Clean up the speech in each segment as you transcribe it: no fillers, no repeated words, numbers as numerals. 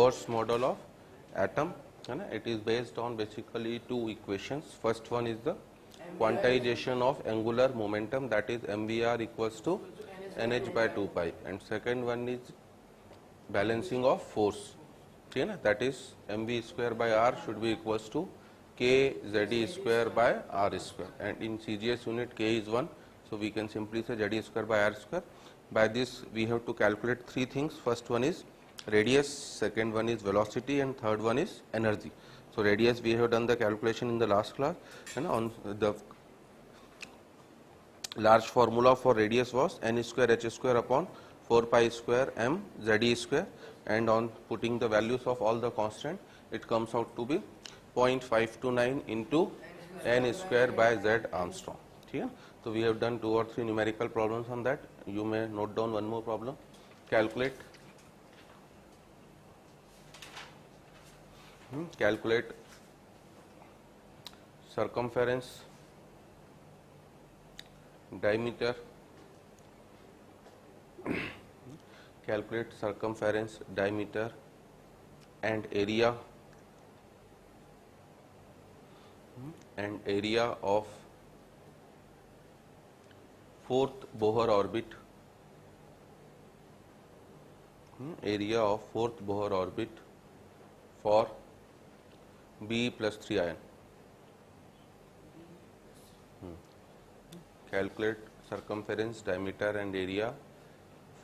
Bohr's model of atom, it is based on basically two equations. First one is the quantization of angular momentum, that is mvr equals to nh by 2 pi, and second one is balancing of force, that is mv square by r should be equals to k ze square by r square, and in CGS unit k is 1, so we can simply say ze square by r square. By this we have to calculate three things. First one is radius, second one is velocity, and third one is energy. So radius we have done the calculation in the last class, and on the large formula for radius was n square h square upon 4 pi square m z square, and on putting the values of all the constant, it comes out to be 0.529 into n square by z Armstrong. So we have done 2 or 3 numerical problems on that. You may note down one more problem. Calculate circumference, diameter, calculate circumference, diameter and area of fourth Bohr orbit, for B plus 3 ion. Calculate circumference, diameter and area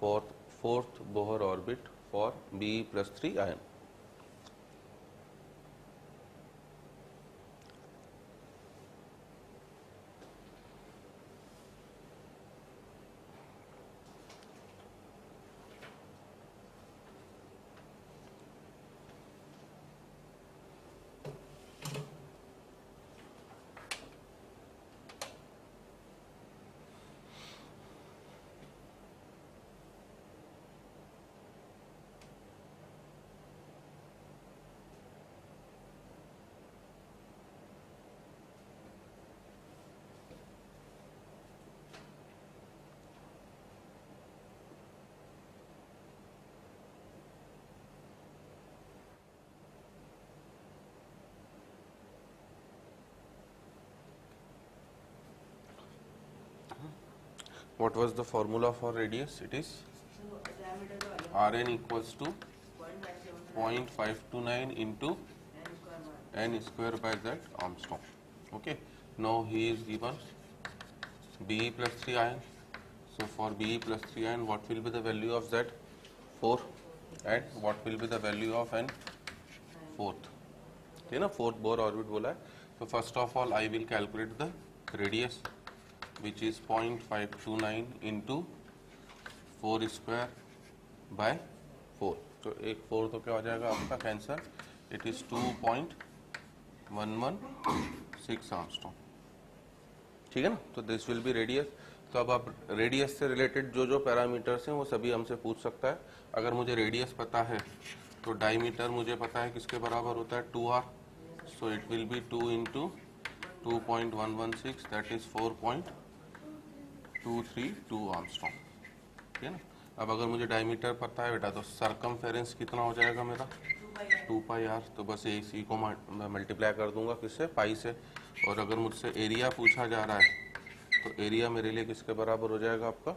for fourth Bohr orbit for B plus 3 ion. What was the formula for radius? It is Rn equals to 0.529 into n square by z Armstrong. Okay. Now he is given B plus 3 ion. So for B plus 3 ion, what will be the value of z? 4. And what will be the value of n? 4th. Fourth Bohr orbit बोला है. So first of all, I will calculate the radius, which is 0.529 into 4 square by 4. तो एक 4 तो क्या हो जाएगा आपका cancer? It is 2.116 Armstrong. ठीक है ना. तो दिस विल बी रेडियस. तो अब आप रेडियस से रिलेटेड जो पैरामीटर्स हैं वो सभी हमसे पूछ सकता है. अगर मुझे रेडियस पता है तो डायमीटर मुझे पता है किसके बराबर होता है? 2r. So it will be 2 into 2.116, that is 4.232 Armstrong. ठीक है ना. अब अगर मुझे डायमीटर पता है बेटा, तो सरकमफेरेंस कितना हो जाएगा मेरा? 2 पाई r. तो बस इसी को मल्टीप्लाई कर दूंगा किससे? पाई से. और अगर मुझसे एरिया पूछा जा रहा है तो एरिया मेरे लिए किसके बराबर हो जाएगा आपका?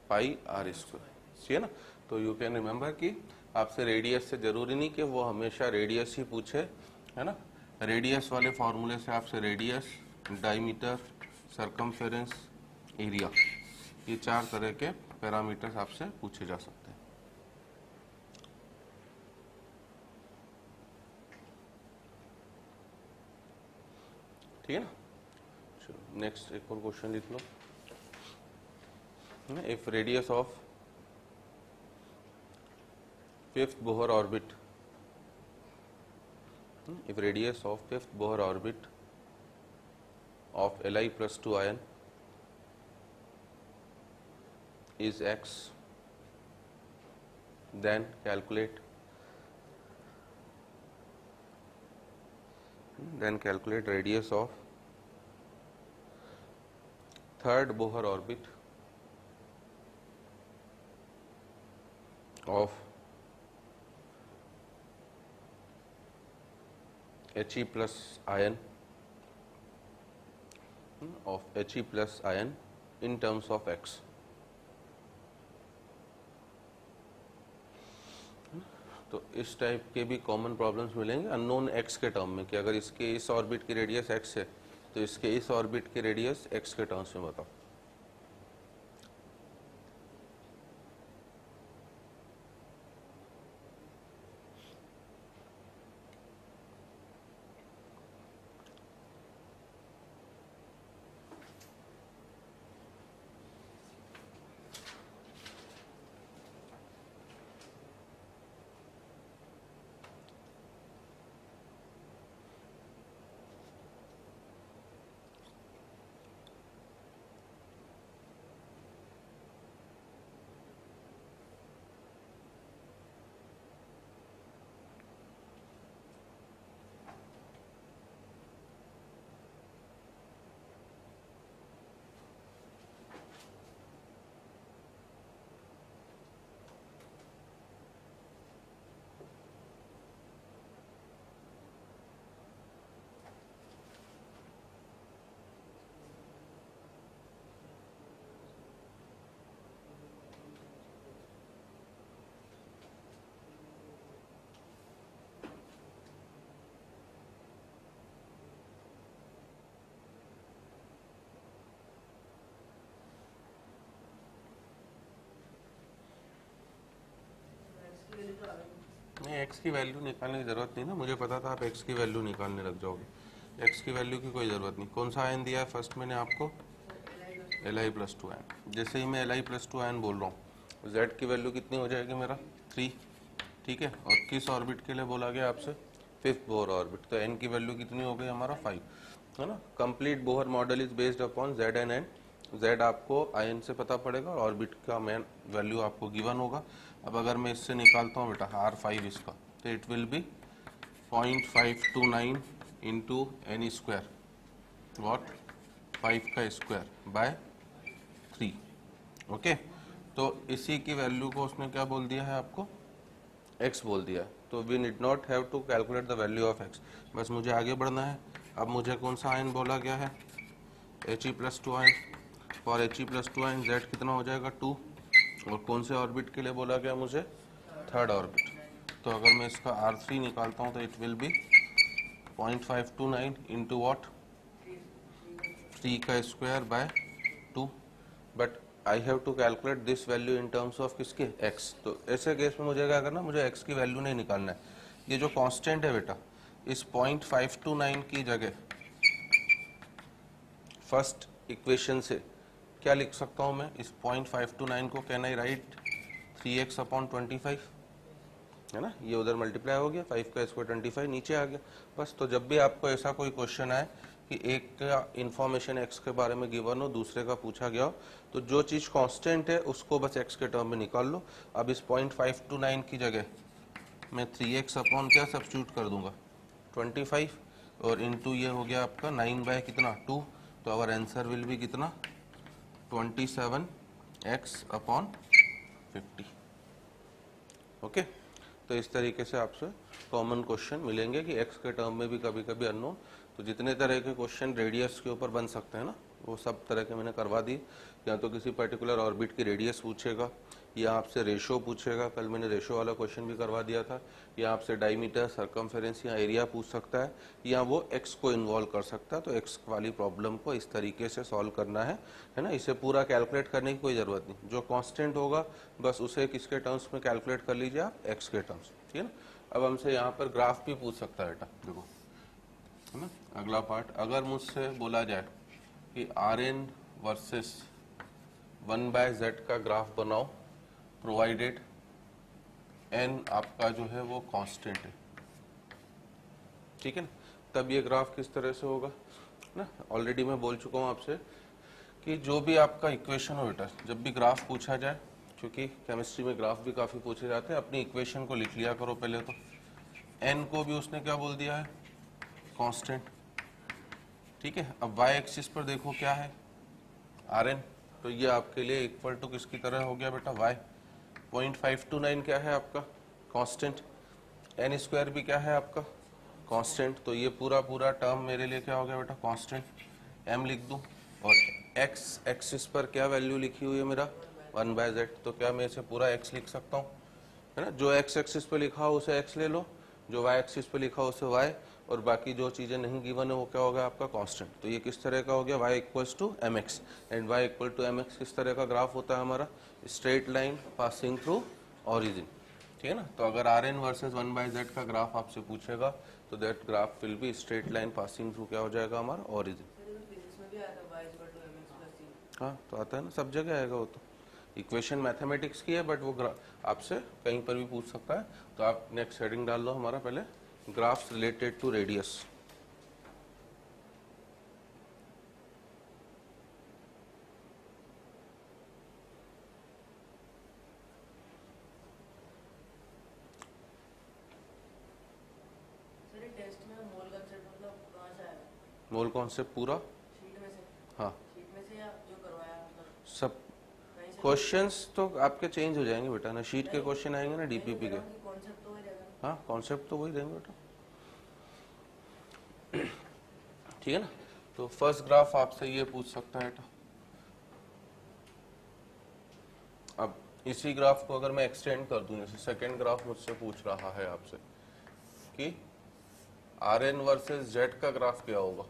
पाई r स्क्वायर. ठीक है ना. तो यू कैन रिमेम्बर कि आपसे रेडियस से जरूरी नहीं कि वो हमेशा रेडियस ही पूछे, है ना. रेडियस वाले फॉर्मूले से आपसे रेडियस, डायमीटर, सरकमफेरेंस, एरिया, ये 4 तरह के पैरामीटर्स आपसे पूछे जा सकते हैं. ठीक है ना. चलो नेक्स्ट एक और क्वेश्चन लिख लो. If radius of fifth Bohr orbit, if radius of fifth Bohr orbit of Li plus 2 ion is x, then calculate radius of third Bohr orbit of He plus ion of He plus ion in terms of x. तो इस type के भी common problems मिलेंगे unknown x के term में कि अगर इसके इस ऑर्बिट की रेडियस x है तो इसके इस ऑर्बिट की रेडियस x के टर्म्स में बताओ। नहीं, x की वैल्यू निकालने की ज़रूरत नहीं ना, मुझे पता था आप x की वैल्यू निकालने लग जाओगे। x की वैल्यू की कोई ज़रूरत नहीं। कौन सा आयन दिया है फर्स्ट मैंने आपको? Li plus 2 ion. जैसे ही मैं Li प्लस 2 आयन बोल रहा हूँ z की वैल्यू कितनी हो जाएगी मेरा 3, ठीक है। और किस ऑर्बिट के लिए बोला गया आपसे? Fifth Bohr orbit. तो n की वैल्यू कितनी हो गई हमारा 5, है ना। Complete Bohr model is based upon z and n। z आपको आयन से पता पड़ेगा और ऑर्बिट का मेन वैल्यू आपको गिवन होगा। अब अगर मैं इससे निकालता हूँ बेटा R5 इसका, तो it will be 0.529 into n square, what 5 का स्क्वायर बाय 3, ओके। तो इसी की वैल्यू को उसने क्या बोल दिया है आपको? x बोल दिया है। तो we need not have to calculate the value of x, बस मुझे आगे बढ़ना है। अब मुझे कौन सा आयन बोला गया है? He plus 2 ion. For He plus 2 ion z कितना हो जाएगा 2, और कौन से ऑर्बिट के लिए बोला गया मुझे? Third orbit. तो अगर मैं इसका R3 निकालता हूँ तो it will be 0.529 into what 3 का square by 2। But I have to calculate this value in terms of किसके? x। तो ऐसे केस में मुझे क्या करना? मुझे x की वैल्यू नहीं निकालना है। ये जो कांस्टेंट है बेटा, इस 0.529 की जगह फर्स्ट इक्वेशन से क्या लिख सकता हूँ मैं? इस 0.529 को can I right 3x upon 25, है ना। ये उधर मल्टीप्लाई हो गया, 5 का स्क्वायर 25 नीचे आ गया। बस, तो जब भी आपको ऐसा कोई क्वेश्चन आए कि एक का इन्फॉर्मेशन x के बारे में गिवन हो, दूसरे का पूछा गया हो, तो जो चीज़ कांस्टेंट है उसको बस x के टर्म में निकाल लो। अब इस 0.529 की जगह मैं 3x अपॉन क्या सब्स्टिट्यूट कर दूंगा? 25, और इंटू ये हो गया आपका 9 बाय कितना 2। तो आवर आंसर विल भी कितना? 27x upon 50, okay. तो इस तरीके से आपसे कॉमन क्वेश्चन मिलेंगे कि x के टर्म में भी कभी कभी अननोन। तो जितने तरह के क्वेश्चन रेडियस के ऊपर बन सकते हैं ना, वो सब तरह के मैंने करवा दी। या तो किसी पर्टिकुलर ऑर्बिट की रेडियस पूछेगा, या आपसे रेशो पूछेगा, कल मैंने रेशो वाला क्वेश्चन भी करवा दिया था, या आपसे डायमीटर, सरकमफेरेंस या एरिया पूछ सकता है, या वो x को इन्वॉल्व कर सकता है। तो x वाली प्रॉब्लम को इस तरीके से सॉल्व करना है ना। इसे पूरा कैलकुलेट करने की कोई ज़रूरत नहीं। जो कांस्टेंट होगा बस उसे किसके टर्म्स में कैलकुलेट कर लीजिए आप? x के टर्म्स, ठीक है ना। अब हमसे यहाँ पर ग्राफ भी पूछ सकता है बेटा, देखो, है ना। अगला पार्ट, अगर मुझसे बोला जाए कि Rn वर्सेस 1/z का ग्राफ बनाओ प्रोवाइडेड n आपका जो है वो कांस्टेंट है, ठीक है ना। तब ये ग्राफ किस तरह से होगा ना। ऑलरेडी मैं बोल चुका हूँ आपसे कि जो भी आपका इक्वेशन हो बेटा, जब भी ग्राफ पूछा जाए, क्योंकि केमिस्ट्री में ग्राफ भी काफ़ी पूछे जाते हैं, अपनी इक्वेशन को लिख लिया करो पहले। तो n को भी उसने क्या बोल दिया है? कांस्टेंट, ठीक है। अब y एक्सिस पर देखो क्या है? Rn। तो ये आपके लिए इक्वल टू किसकी तरह हो गया बेटा? y। 0.529 क्या है आपका? कांस्टेंट। n स्क्वायर भी क्या है आपका? कांस्टेंट, तो ये पूरा पूरा टर्म मेरे लिए क्या हो गया बेटा, कांस्टेंट m लिख दूं, और x एक्सिस पर क्या वैल्यू लिखी हुई है मेरा 1/z, तो क्या मैं इसे पूरा x लिख सकता हूँ, है ना। जो x एक्सिस पे लिखा हो उसे x ले लो, जो y एक्सिस पे लिखा हो उसे y, और बाकी जो चीजें नहीं गिवन है वो क्या हो गया आपका कांस्टेंट। तो ये किस तरह का हो गया, y equals to mx, and y equal to mx किस तरह का ग्राफ होता है हमारा, straight line passing through origin, ठीक है ना। तो अगर आर एन वर्सेज 1/z का ग्राफ आपसे पूछेगा तो that graph will be straight line passing through क्या हो जाएगा हमारा ऑरिजिन। हाँ तो आता है ना, सब जगह आएगा वो, तो इक्वेशन मैथमेटिक्स की है बट वो आपसे कहीं पर भी पूछ सकता है। तो आप नेक्स्ट हेडिंग डाल लो हमारा पहले, graphs related to radius. Mole concept पूरा शीट में से, हाँ, शीट में से या जो करवाया मतलब सब कहीं से क्वेश्चंस तो आपके चेंज हो जाएंगे बेटा ना, शीट के क्वेश्चन आएंगे ना डीपीपी के, कॉन्सेप्ट तो वही रहेगा। हाँ कॉन्सेप्ट तो वही रहेंगे बेटा, ठीक है ना। तो फर्स्ट ग्राफ आपसे ये पूछ सकता है बेटा। अब इसी ग्राफ को अगर मैं एक्सटेंड कर दूं, जैसे सेकंड ग्राफ मुझसे पूछ रहा है आपसे कि आर एन वर्सेज जेड का ग्राफ क्या होगा,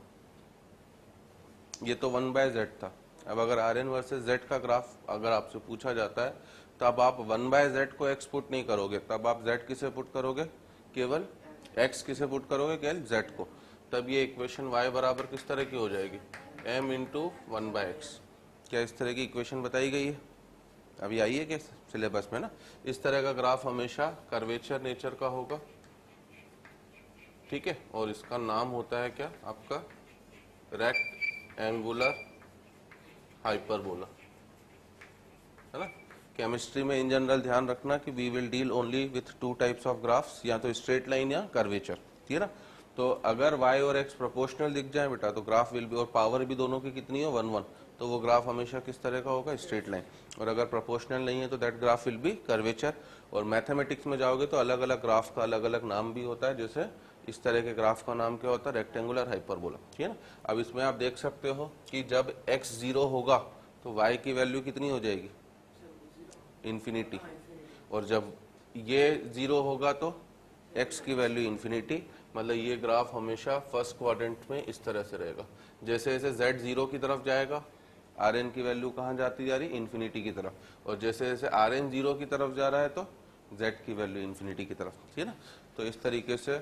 ये तो 1/z था। अब अगर आर एन वर्सेज जेड का ग्राफ अगर आपसे पूछा जाता है तब आप 1/z को x पुट नहीं करोगे, तब आप z किसे पुट करोगे, केवल x किसे पुट करोगे, केवल z को। तब ये इक्वेशन y बराबर किस तरह की हो जाएगी, m इंटू 1/x। क्या इस तरह की इक्वेशन बताई गई है, अभी आई है क्या सिलेबस में ना। इस तरह का ग्राफ हमेशा कर्वेचर नेचर का होगा, ठीक है, और इसका नाम होता है क्या आपका रेक्टेंगुलर हाइपरबोला, है ना। केमिस्ट्री में इन जनरल ध्यान रखना कि we will deal only with two types of graphs, या तो स्ट्रेट लाइन या कर्वेचर, ठीक है ना। तो अगर y और x प्रोपोर्शनल दिख जाए बेटा तो ग्राफ विल बी, और पावर भी दोनों की कितनी हो 1 1, तो वो ग्राफ हमेशा किस तरह का होगा, स्ट्रेट लाइन। और अगर प्रोपोर्शनल नहीं है तो that graph will be curvature. और मैथमेटिक्स में जाओगे तो अलग अलग ग्राफ का अलग अलग नाम भी होता है, जैसे इस तरह के ग्राफ का नाम क्या होता है, रेक्टेंगुलर हाइपरबोला, ठीक है ना। अब इसमें आप देख सकते हो कि जब x 0 होगा तो y की वैल्यू कितनी हो जाएगी, इन्फिनिटी, और जब ये 0 होगा तो x की वैल्यू इन्फिनिटी। मतलब ये ग्राफ हमेशा फर्स्ट क्वाड्रेंट में इस तरह से रहेगा। जैसे जैसे z 0 की तरफ जाएगा आर एन की वैल्यू कहाँ जाती जा रही, इन्फिनिटी की तरफ, और जैसे जैसे आर एन 0 की तरफ जा रहा है तो z की वैल्यू इन्फिनिटी की तरफ, ठीक है ना। तो इस तरीके से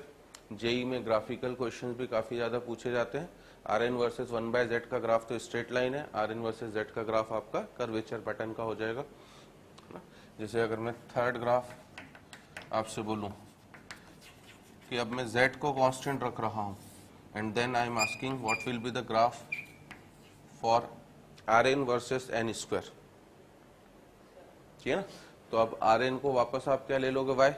जेई में ग्राफिकल क्वेश्चंस भी काफी ज्यादा पूछे जाते हैं। आर एन वर्सेज 1/z का ग्राफ तो स्ट्रेट लाइन है, आर एन वर्सेज z का ग्राफ आपका कर्वेचर पैटर्न का हो जाएगा। जैसे अगर मैं थर्ड ग्राफ आपसे बोलूं कि अब मैं z को कांस्टेंट रख रहा हूं, and then I am asking what will be the graph for R n versus n square, ठीक है ना। तो अब आर एन को वापस आप क्या ले लोगे, y।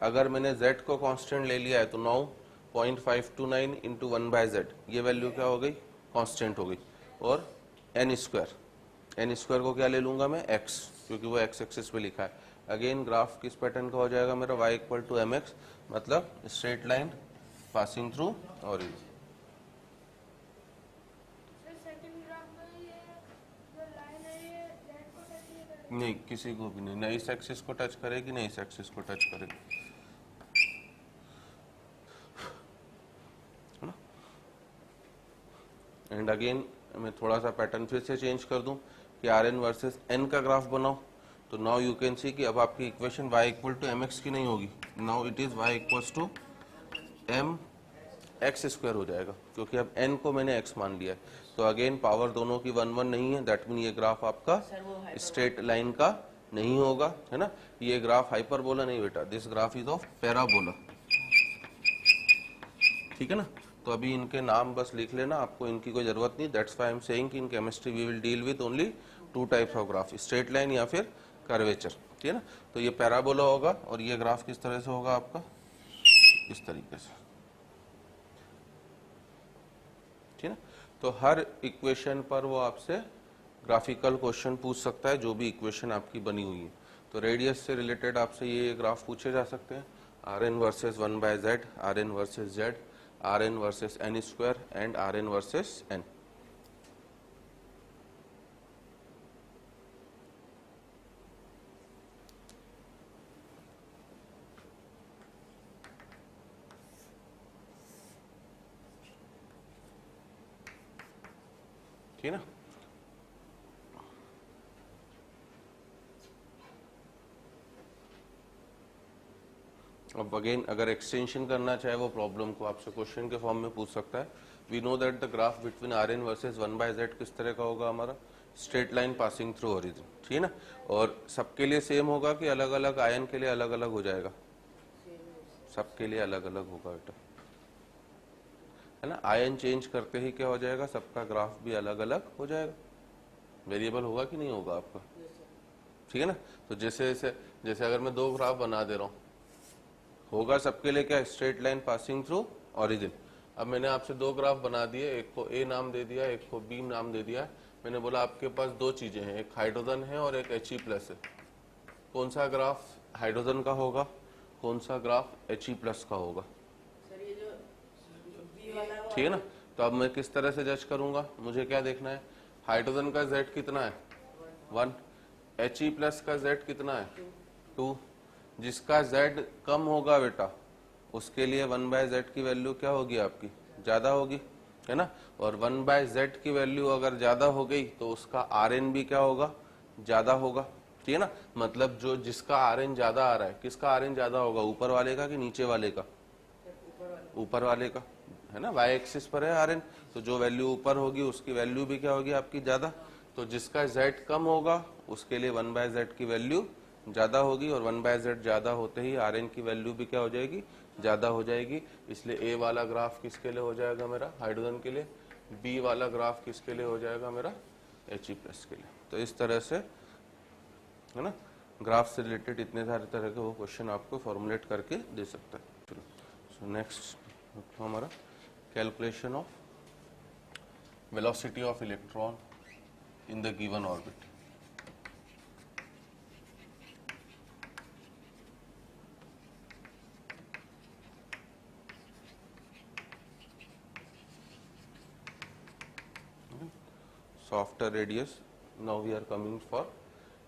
अगर मैंने z को कांस्टेंट ले लिया है तो 9.529 इंटू 1/z, ये वैल्यू क्या हो गई, कांस्टेंट हो गई। और एन स्क्वायर को क्या ले लूंगा मैं, x, क्योंकि वो x एक्सिस पे लिखा है। अगेन ग्राफ किस पैटर्न का हो जाएगा मेरा, y इक्वल टू mx, मतलब straight line passing through origin. नहीं, किसी को भी नहीं, न इस एक्सिस को टच करेगी, न इस एक्सिस को टच करेगी, है ना। एंड अगेन मैं थोड़ा सा पैटर्न फिर से चेंज कर दूं कि आर एन वर्सेज एन का ग्राफ बनाओ, तो नाउ यू कैन सी कि अब आपकी equation y equal to m x की नहीं होगी, now it is y equals to m x square हो जाएगा, क्योंकि अब n को मैंने x मान लिया है। तो अगेन पावर दोनों की 1 1 नहीं है, दैट मीन ये ग्राफ आपका स्ट्रेट लाइन का नहीं होगा, है ना। ये ग्राफ हाइपरबोला नहीं बेटा, this graph is of parabola, ठीक है ना। तो अभी इनके नाम बस लिख लेना, आपको इनकी कोई जरूरत नहीं। That's why I am saying कि in chemistry we will deal with only two types of graph, straight line या फिर कर्वेचर, ठीक है ना। तो ये पैराबोला होगा और ये ग्राफ किस तरह से होगा आपका, इस तरीके से, ठीक है ना। तो हर इक्वेशन पर वो आपसे ग्राफिकल क्वेश्चन पूछ सकता है, जो भी इक्वेशन आपकी बनी हुई है। तो रेडियस से रिलेटेड आपसे ये ग्राफ पूछे जा सकते हैं, R n versus 1/z, R n versus z, Rn versus n square and Rn versus n. ठीक है ना। अब अगेन अगर एक्सटेंशन करना चाहे वो प्रॉब्लम को आपसे क्वेश्चन के फॉर्म में पूछ सकता है। We know that the graph between R n versus 1/z किस तरह का होगा हमारा, straight line passing through origin, ठीक है ना। और सबके लिए सेम होगा कि अलग अलग आयन के लिए अलग अलग हो जाएगा, सबके लिए अलग अलग होगा बेटा, है ना। आयन चेंज करते ही क्या हो जाएगा, सबका ग्राफ भी अलग अलग हो जाएगा। वेरिएबल होगा कि नहीं होगा आपका, ठीक है ना। तो जैसे जैसे अगर मैं 2 ग्राफ बना दे रहा हूं, होगा सबके लिए क्या, straight line passing through origin. अब मैंने आपसे 2 ग्राफ बना दिए, एक को ए नाम दे दिया, एक को बी नाम दे दिया। मैंने बोला आपके पास 2 चीजें हैं, एक हाइड्रोजन है और एक He+ है। कौन सा ग्राफ हाइड्रोजन का होगा, कौन सा ग्राफ He+ का होगा, सर ये जो बी वाला है वो ठीक है ना। तो अब मैं किस तरह से जज करूंगा, मुझे क्या देखना है, हाइड्रोजन का Z कितना है 1, He+ का Z कितना है 2। जिसका Z कम होगा बेटा उसके लिए 1/z की वैल्यू क्या होगी आपकी, ज्यादा होगी, है ना। और 1/z की वैल्यू अगर ज्यादा हो गई तो उसका Rn भी क्या होगा, ज्यादा होगा, ठीक है ना। मतलब जो जिसका Rn ज्यादा आ रहा है, किसका Rn ज्यादा होगा, ऊपर वाले का कि नीचे वाले का, ऊपर वाले का, है ना। y एक्सिस पर है Rn, तो जो वैल्यू ऊपर होगी उसकी वैल्यू भी क्या होगी आपकी ज्यादा। तो जिसका Z कम होगा उसके लिए 1/z की वैल्यू ज्यादा होगी, और 1/z ज्यादा होते ही Rn की वैल्यू भी क्या हो जाएगी, ज्यादा हो जाएगी। इसलिए ए वाला ग्राफ किसके लिए हो जाएगा मेरा, हाइड्रोजन के लिए, बी वाला ग्राफ किसके लिए हो जाएगा मेरा, He+ के लिए। तो इस तरह से, है ना, ग्राफ से रिलेटेड इतने सारे तरह के वो क्वेश्चन आपको फॉर्मुलेट करके दे सकता है। चलो, सो नेक्स्ट हमारा calculation of velocity of electron in the given orbit. So after radius, now we are coming for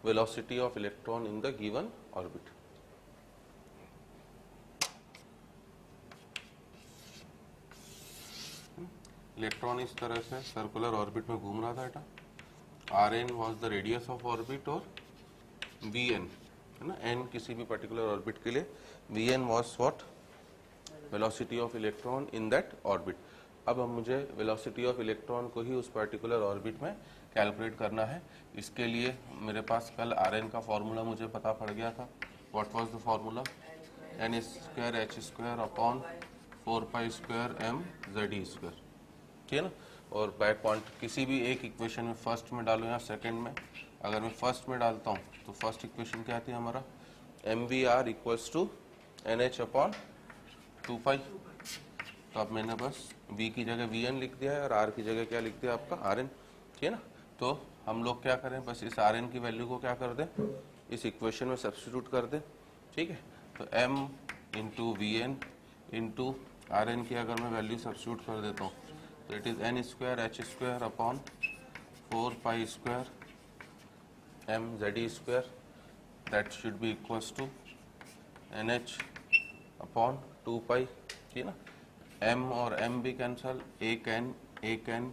velocity of electron in the given orbit. Electron इस तरह से सर्कुलर ऑर्बिट में घूम रहा था बेटा। Rn was the radius of orbit और Vn, है ना, n किसी भी पर्टिकुलर ऑर्बिट के लिए, Vn was what, velocity of electron in that orbit। अब हम मुझे वेलोसिटी ऑफ इलेक्ट्रॉन को ही उस पर्टिकुलर ऑर्बिट में कैलकुलेट करना है। इसके लिए मेरे पास कल Rn का फॉर्मूला मुझे पता पड़ गया था। What was the formula, n² h² upon 4π² mZ², ठीक है ना। और बाय क्वांट किसी भी एक इक्वेशन में फर्स्ट में डालो या सेकंड में, अगर मैं फर्स्ट में डालता हूँ तो फर्स्ट इक्वेशन क्या आती है हमारा, mvr = nh अपॉन 2π। तो अब मैंने बस v की जगह vn लिख दिया है और r की जगह क्या लिख दिया आपका Rn, ठीक है ना। तो हम लोग क्या करें, बस इस Rn की वैल्यू को क्या कर दें, इस इक्वेशन में सब्स्टिट्यूट कर दें, ठीक है। तो m into Vn into Rn की अगर मैं वैल्यू सब्स्टिट्यूट कर देता हूँ तो it is n² h² upon 4π² mZ², that should be equals to nh upon 2π, ठीक है ना। m और m भी कैंसल, एक n एक n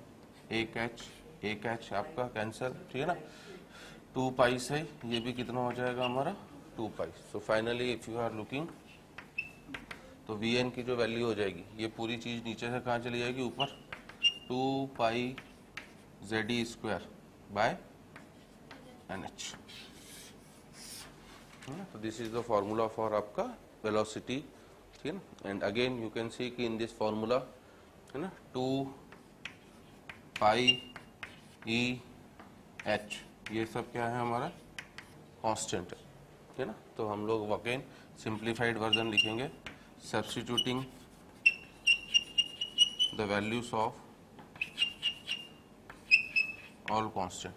एक h एक h आपका कैंसल, ठीक है ना। 2π से ये भी कितना हो जाएगा हमारा 2π। So finally if you are looking तो Vn की जो वैल्यू हो जाएगी, ये पूरी चीज नीचे से कहाँ चली जाएगी, ऊपर, 2π Ze² बाय nh। तो this is the formula for आपका वेलोसिटी, ठीक है ना। And again you can see कि इन दिस फॉर्मूला, है ना, 2π E h, ये सब क्या है हमारा, कांस्टेंट है, ठीक है ना। तो हम लोग अगेन सिंप्लीफाइड वर्जन लिखेंगे, substituting the values of all constant.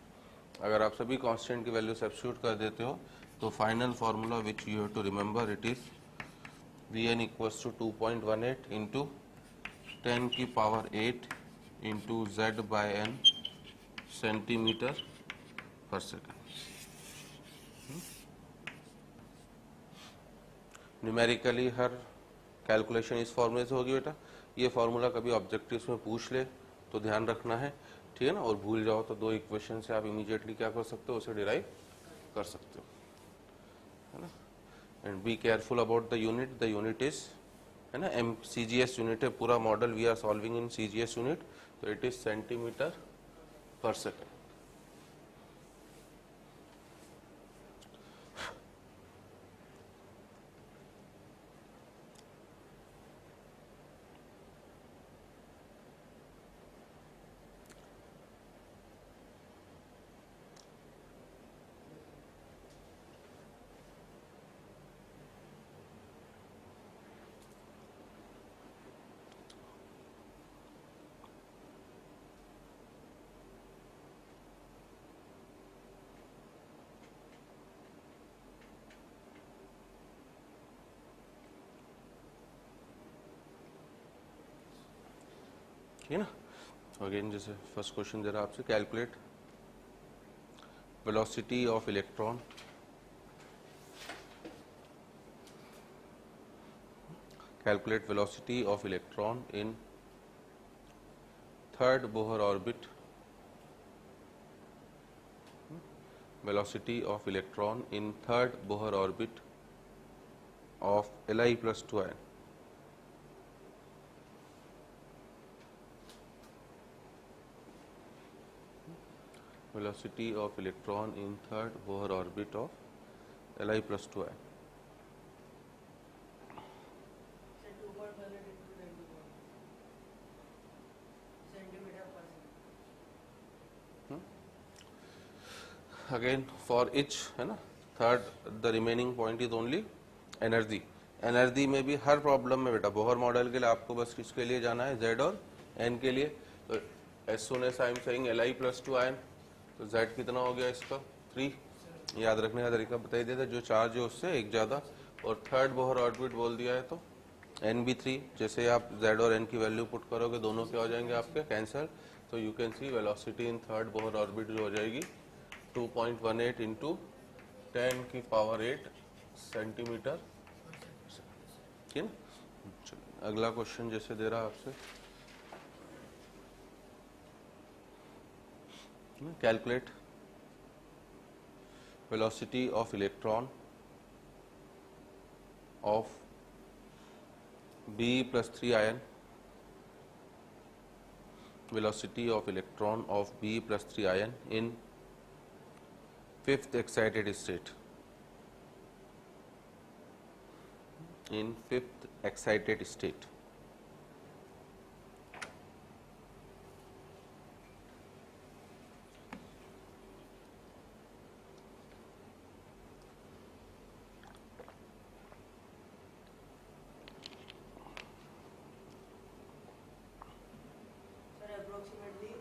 अगर आप सभी कांस्टेंट की वैल्यू सब्स्टिट्यूट कर देते हो तो final formula which you have to remember, it is Vn = 2.18 into 10 की power 8 into z by n centimetre पर सेकेंड। न्यूमेरिकली हर कैलकुलेशन इस फॉर्मूले से होगी बेटा। ये फॉर्मूला कभी ऑब्जेक्टिव्स में पूछ ले तो ध्यान रखना है, ठीक है ना। और भूल जाओ तो दो इक्वेशन से आप इमीडिएटली क्या कर सकते हो, उसे डिराइव कर सकते हो, है ना। And be careful about the unit is, है ना, CGS यूनिट है। पूरा model we are solving in CGS unit, तो इट इज सेंटीमीटर पर सेकेंड। ठीक है ना। अगेन जैसे फर्स्ट क्वेश्चन दे रहा आपसे, calculate velocity of electron, calculate velocity of electron in third Bohr orbit, velocity of electron in third Bohr orbit of Li plus 2 ion. Velocity of electron in third Bohr orbit of Li plus 2 ion. Say 2.1 into 10 to the centimeter per second. Again for each, है ना, third the remaining point is only energy. Energy में भी हर problem में बेटा Bohr model के लिए आपको बस किसके लिए जाना है, Z और N के लिए। तो as soon as I am saying Li plus 2 ion, तो Z कितना हो गया इसका 3। याद रखने का तरीका बता ही देता, जो चार्ज है उससे एक ज़्यादा, और थर्ड बोहर ऑर्बिट बोल दिया है तो N भी 3। जैसे आप Z और N की वैल्यू पुट करोगे दोनों क्या हो जाएंगे आपके, कैंसल। तो you can C velocity in third Bohr orbit जो हो जाएगी 2.18 इंटू 10 की पावर 8 सेंटीमीटर, ठीक है ना। अगला क्वेश्चन जैसे दे रहा आपसे, calculate velocity of electron of B plus 3 ion, velocity of electron of B plus 3 ion in fifth excited state, in fifth excited state. Sir, approximately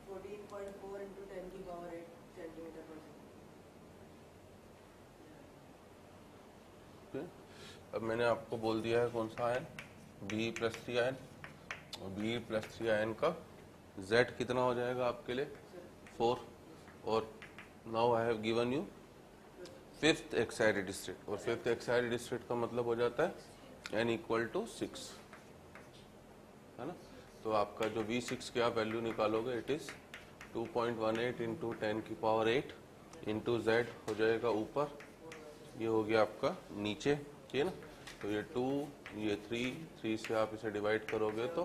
14.4 into 10 की power 8 centimeter per second. Okay? अब मैंने आपको बोल दिया है कौन सा ion, B plus 3 ion, और B plus 3 आयन का Z कितना हो जाएगा आपके लिए 4, और now I have given you fifth excited state, और फिफ्थ एक्साइटेड स्टेट का मतलब हो जाता है N इक्वल टू 6, है ना। तो आपका जो V6 की आप वैल्यू निकालोगे इट इज 2.18 इंटू 10 की पावर 8 इंटू Z हो जाएगा ऊपर, ये हो गया आपका नीचे, ठीक है ना। तो ये 2, ये 3 से आप इसे डिवाइड करोगे तो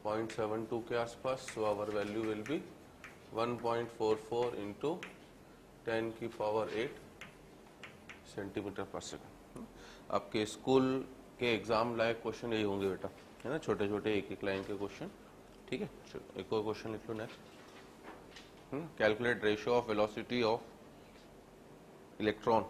0.72 के आसपास। So our value will be 1.44 into 10 की पावर 8 सेंटीमीटर पर सेकेंड। आपके स्कूल के एग्जाम लायक क्वेश्चन यही होंगे बेटा, है ना, छोटे छोटे एक एक लाइन के क्वेश्चन, ठीक है। चलो एक और क्वेश्चन लिख लो next. Calculate ratio of velocity of electron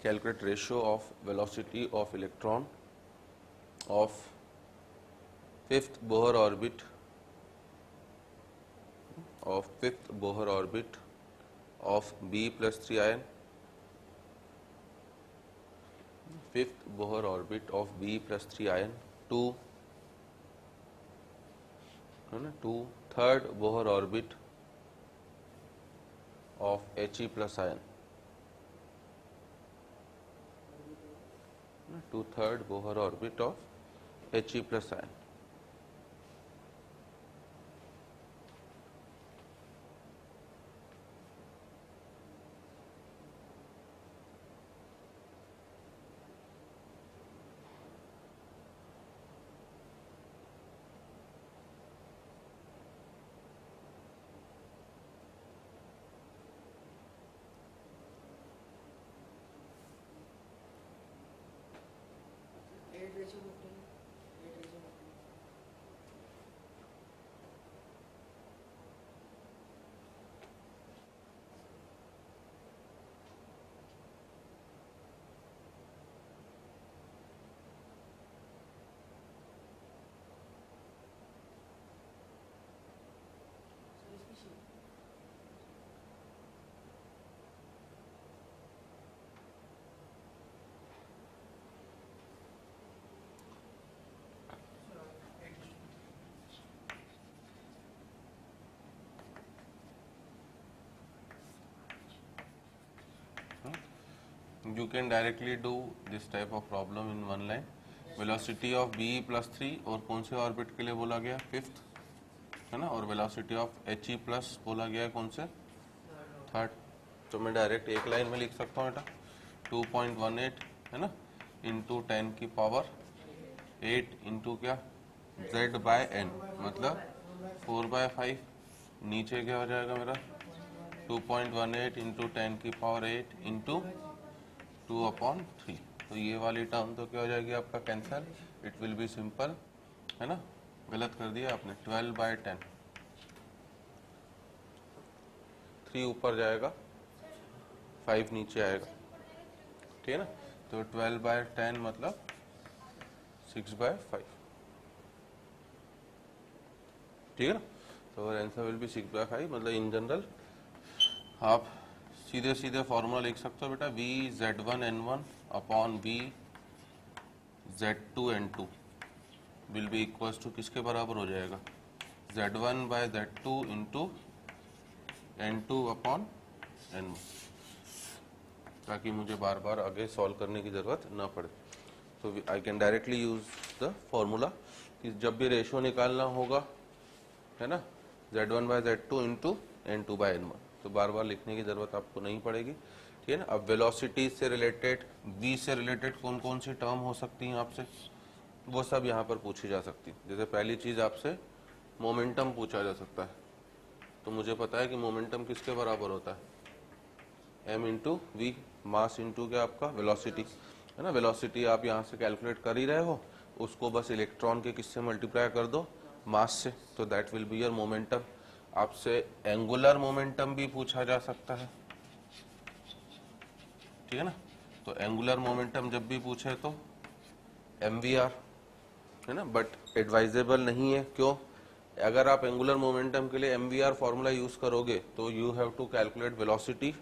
calculate ratio of velocity of electron of fifth Bohr orbit of B plus 3 ion fifth Bohr orbit of B plus 3 ion to है ना, to third Bohr orbit of He plus ion, to third Bohr orbit of He plus ion. You can directly do this type of problem in one line. Velocity of B plus 3 और कौन से orbit के लिए बोला गया, fifth है ना, और वेलोसिटी ऑफ He प्लस बोला गया है कौन से, थर्ड. तो मैं डायरेक्ट एक लाइन में लिख सकता हूँ बेटा 2.18 है ना इंटू 10 की पावर 8 इंटू क्या z बाय n मतलब 4/5. नीचे क्या हो जाएगा मेरा 2.18 इंटू 10 की पावर 8 इंटू 2/3. तो ये वाली टर्म तो क्या हो जाएगी आपका cancel, it will be simple है ना. गलत कर दिया आपने, 12/10. 3 ऊपर जाएगा 5 नीचे आएगा, ठीक है ना. तो 12/10 मतलब 6/5, ठीक है ना. तो आंसर विल बी 6/5. मतलब इन जनरल आप सीधे सीधे फॉर्मूला लिख सकते हो बेटा, V Z1N1 upon V Z2N2 will be equals to किसके बराबर हो जाएगा, Z1 bye Z2 into N2 upon N1, ताकि मुझे बार बार आगे सॉल्व करने की ज़रूरत ना पड़े. तो I can directly use the formula कि जब भी रेशो निकालना होगा है ना Z1 bye Z2 into N2 bye N1, तो बार बार लिखने की ज़रूरत आपको नहीं पड़ेगी, ठीक है ना. अब वेलोसिटी से रिलेटेड, V से रिलेटेड कौन कौन सी टर्म हो सकती हैं आपसे, वो सब यहाँ पर पूछी जा सकती है. जैसे पहली चीज़ आपसे मोमेंटम पूछा जा सकता है. तो मुझे पता है कि मोमेंटम किसके बराबर होता है, m into v, mass into क्या आपका वेलोसिटी है ना. वेलोसिटी आप यहाँ से कैलकुलेट कर ही रहे हो, उसको बस इलेक्ट्रॉन के किससे मल्टीप्लाई कर दो, मास से. तो that will be your momentum. आपसे एंगुलर मोमेंटम भी पूछा जा सकता है, ठीक है ना. तो एंगुलर मोमेंटम जब भी पूछे तो MVR है ना, बट एडवाइजेबल नहीं है. क्यों, अगर आप एंगुलर मोमेंटम के लिए MVR फॉर्मूला यूज करोगे तो you have to calculate velocity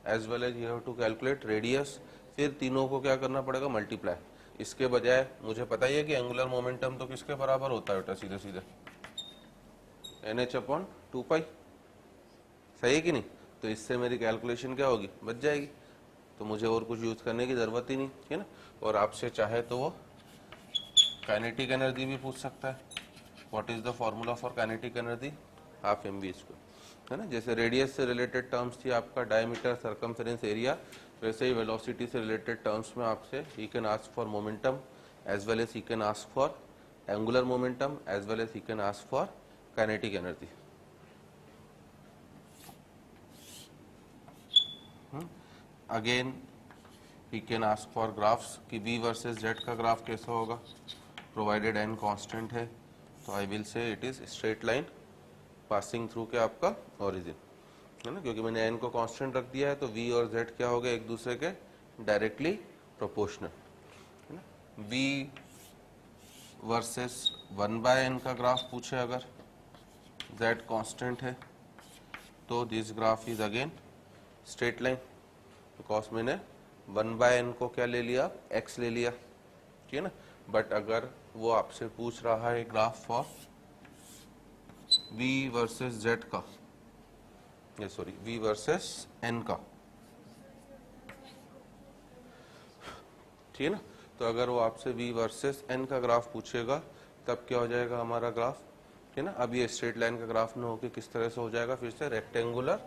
as well as you have to calculate radius, फिर तीनों को क्या करना पड़ेगा, मल्टीप्लाई. इसके बजाय मुझे पता ही है कि एंगुलर मोमेंटम तो किसके बराबर होता है बेटा, सीधे सीधे NH/2π, सही है कि नहीं. तो इससे मेरी कैलकुलेशन क्या होगी, बच जाएगी. तो मुझे और कुछ यूज करने की जरूरत ही नहीं है ना. और आपसे चाहे तो वो काइनेटिक एनर्जी भी पूछ सकता है. What is the formula for kinetic energy, half mv² है ना. जैसे रेडियस से रिलेटेड टर्म्स थी आपका डायमीटर, सर्कमफेरेंस, एरिया, वैसे ही वेलोसिटी से रिलेटेड टर्म्स में आपसे he can ask for momentum as well as he can ask for angular momentum as well as he can ask for kinetic energy. Again he can ask for graphs कि V versus Z का graph कैसा होगा, provided n constant है. तो I will say it is straight line passing through क्या आपका origin है ना, क्योंकि मैंने n को कांस्टेंट रख दिया है. तो V और Z क्या हो गए, एक दूसरे के डायरेक्टली प्रोपोर्शनल है ना. V वर्सेस 1/n का ग्राफ पूछे अगर, Z कांस्टेंट है, तो this graph is again straight line, because मैंने 1/n को क्या ले लिया, x ले लिया, ठीक है ना। बट अगर वो आपसे पूछ रहा है graph for v versus z का, ये सॉरी v वर्सेस n का, ठीक है ना। तो अगर वो आपसे v वर्सेस n का ग्राफ पूछेगा तब क्या हो जाएगा हमारा ग्राफ, ठीक है ना। अब ये स्ट्रेट लाइन का ग्राफ न होकर किस तरह से हो जाएगा, फिर से रेक्टेंगुलर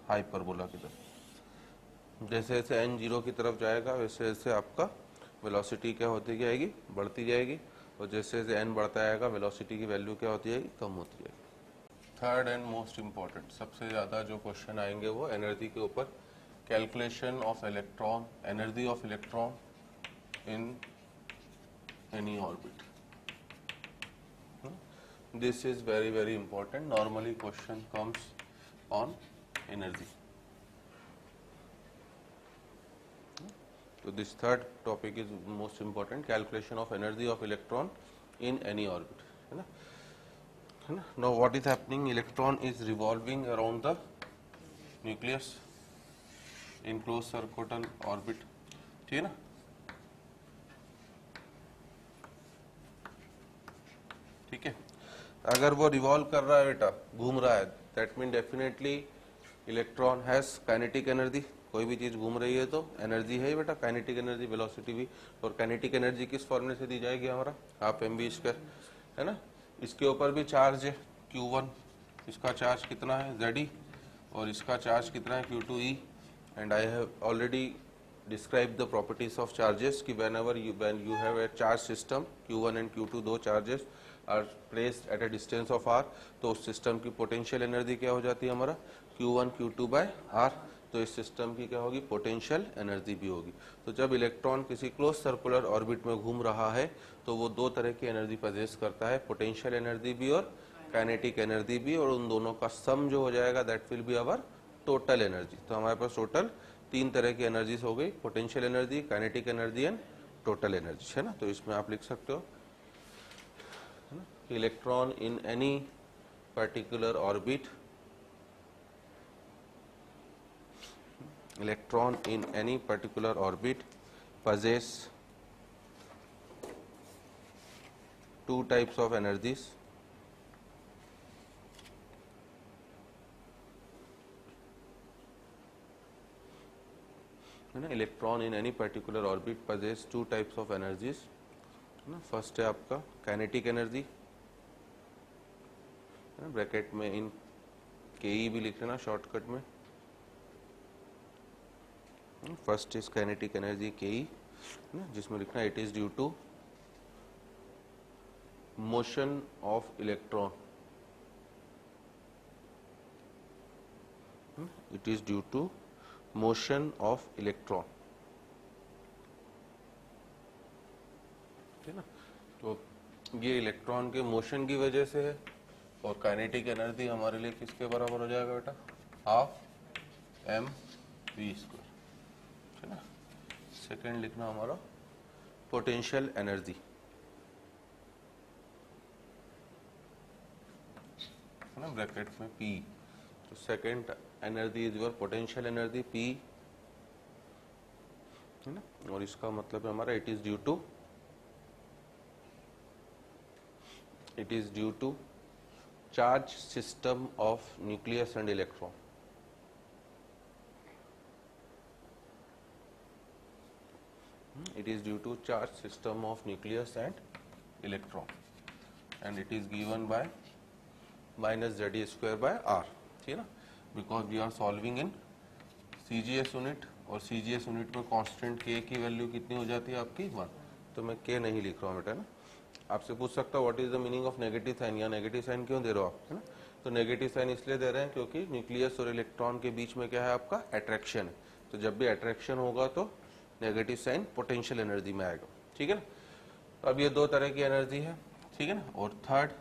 हाइपरबोला की तरफ। जैसे जैसे n 0 की तरफ जाएगा वैसे वैसे आपका वेलोसिटी क्या होती जाएगी, बढ़ती जाएगी, और जैसे जैसे n बढ़ता जाएगा वेलोसिटी की वैल्यू क्या होती जाएगी, कम होती जाएगी। थर्ड एंड मोस्ट इम्पॉर्टेंट, सबसे ज़्यादा जो क्वेश्चन आएंगे वो एनर्जी के ऊपर, calculation of electron, energy of electron in any orbit. This is very important. Normally question comes on energy. So this third topic is most important, calculation of energy of electron in any orbit, है ना, है ना। Now what is happening, electron is revolving around the nucleus in closed circular orbit, ठीक है ना। ठीक है, अगर वो रिवॉल्व कर रहा है बेटा, घूम रहा है, that mean definitely electron has kinetic energy. कोई भी चीज घूम रही है तो एनर्जी है ही बेटा, काइनेटिक एनर्जी, वेलोसिटी भी। और काइनेटिक एनर्जी किस फॉर्मूले से दी जाएगी हमारा, हाफ mv², है ना। इसके ऊपर भी चार्ज है q1, इसका चार्ज कितना है Ze, और इसका चार्ज कितना है q2e। And I have already describe the properties of charges कि when you have a charge system q1 and q2, दो charges are placed at a distance of r, तो उस सिस्टम की पोटेंशियल एनर्जी क्या हो जाती है हमारा q1 q2 by r, तो इस सिस्टम की क्या होगी, पोटेंशियल एनर्जी भी होगी। तो जब इलेक्ट्रॉन किसी क्लोज सर्कुलर ऑर्बिट में घूम रहा है तो वो दो तरह की एनर्जी पजेस करता है, पोटेंशियल एनर्जी भी और काइनेटिक एनर्जी भी, और उन दोनों का सम जो हो जाएगा that will be our total energy. तो हमारे पास टोटल तीन तरह की एनर्जीज हो गई, potential energy, kinetic energy and total energy, है ना। तो इसमें आप लिख सकते हो electron in any particular orbit, electron in any particular orbit possess two types of energies, है ना। Electron in any particular orbit possess two types of energies, है ना। फर्स्ट है आपका काइनेटिक एनर्जी, ब्रैकेट में इन के भी लिख लेना शॉर्टकट में। फर्स्ट इज काइनेटिक एनर्जी के, जिसमें लिखना it is due to motion of electron, it is due to motion of electron, ठीक है ना। तो ये इलेक्ट्रॉन के मोशन की वजह से है, और काइनेटिक एनर्जी हमारे लिए किसके बराबर हो जाएगा बेटा, हाफ mv², है ना। सेकेंड लिखना हमारा पोटेंशियल एनर्जी, है ना, ब्रैकेट में P। तो second energy is your potential energy P, है ना। और इसका मतलब है हमारा इट इज ड्यू टू charge system of nucleus and electron, it is due to charge system of nucleus and electron, and it is given by minus Ze² by r, ठीक है ना, because we are solving in CGS unit, और CGS unit में constant k की value कितनी हो जाती है आपकी 1, तो मैं k नहीं लिख रहा हूँ बेटा ना। आपसे पूछ सकता हूँ what is the meaning of negative sign, या नेगेटिव साइन क्यों दे रहे हो आप, है ना। तो नेगेटिव साइन इसलिए दे रहे हैं क्योंकि न्यूक्लियस और इलेक्ट्रॉन के बीच में क्या है आपका, अट्रैक्शन है। तो जब भी अट्रैक्शन होगा तो नेगेटिव साइन पोटेंशियल एनर्जी में आएगा, ठीक है ना। तो अब ये दो तरह की एनर्जी है, ठीक है ना। और थर्ड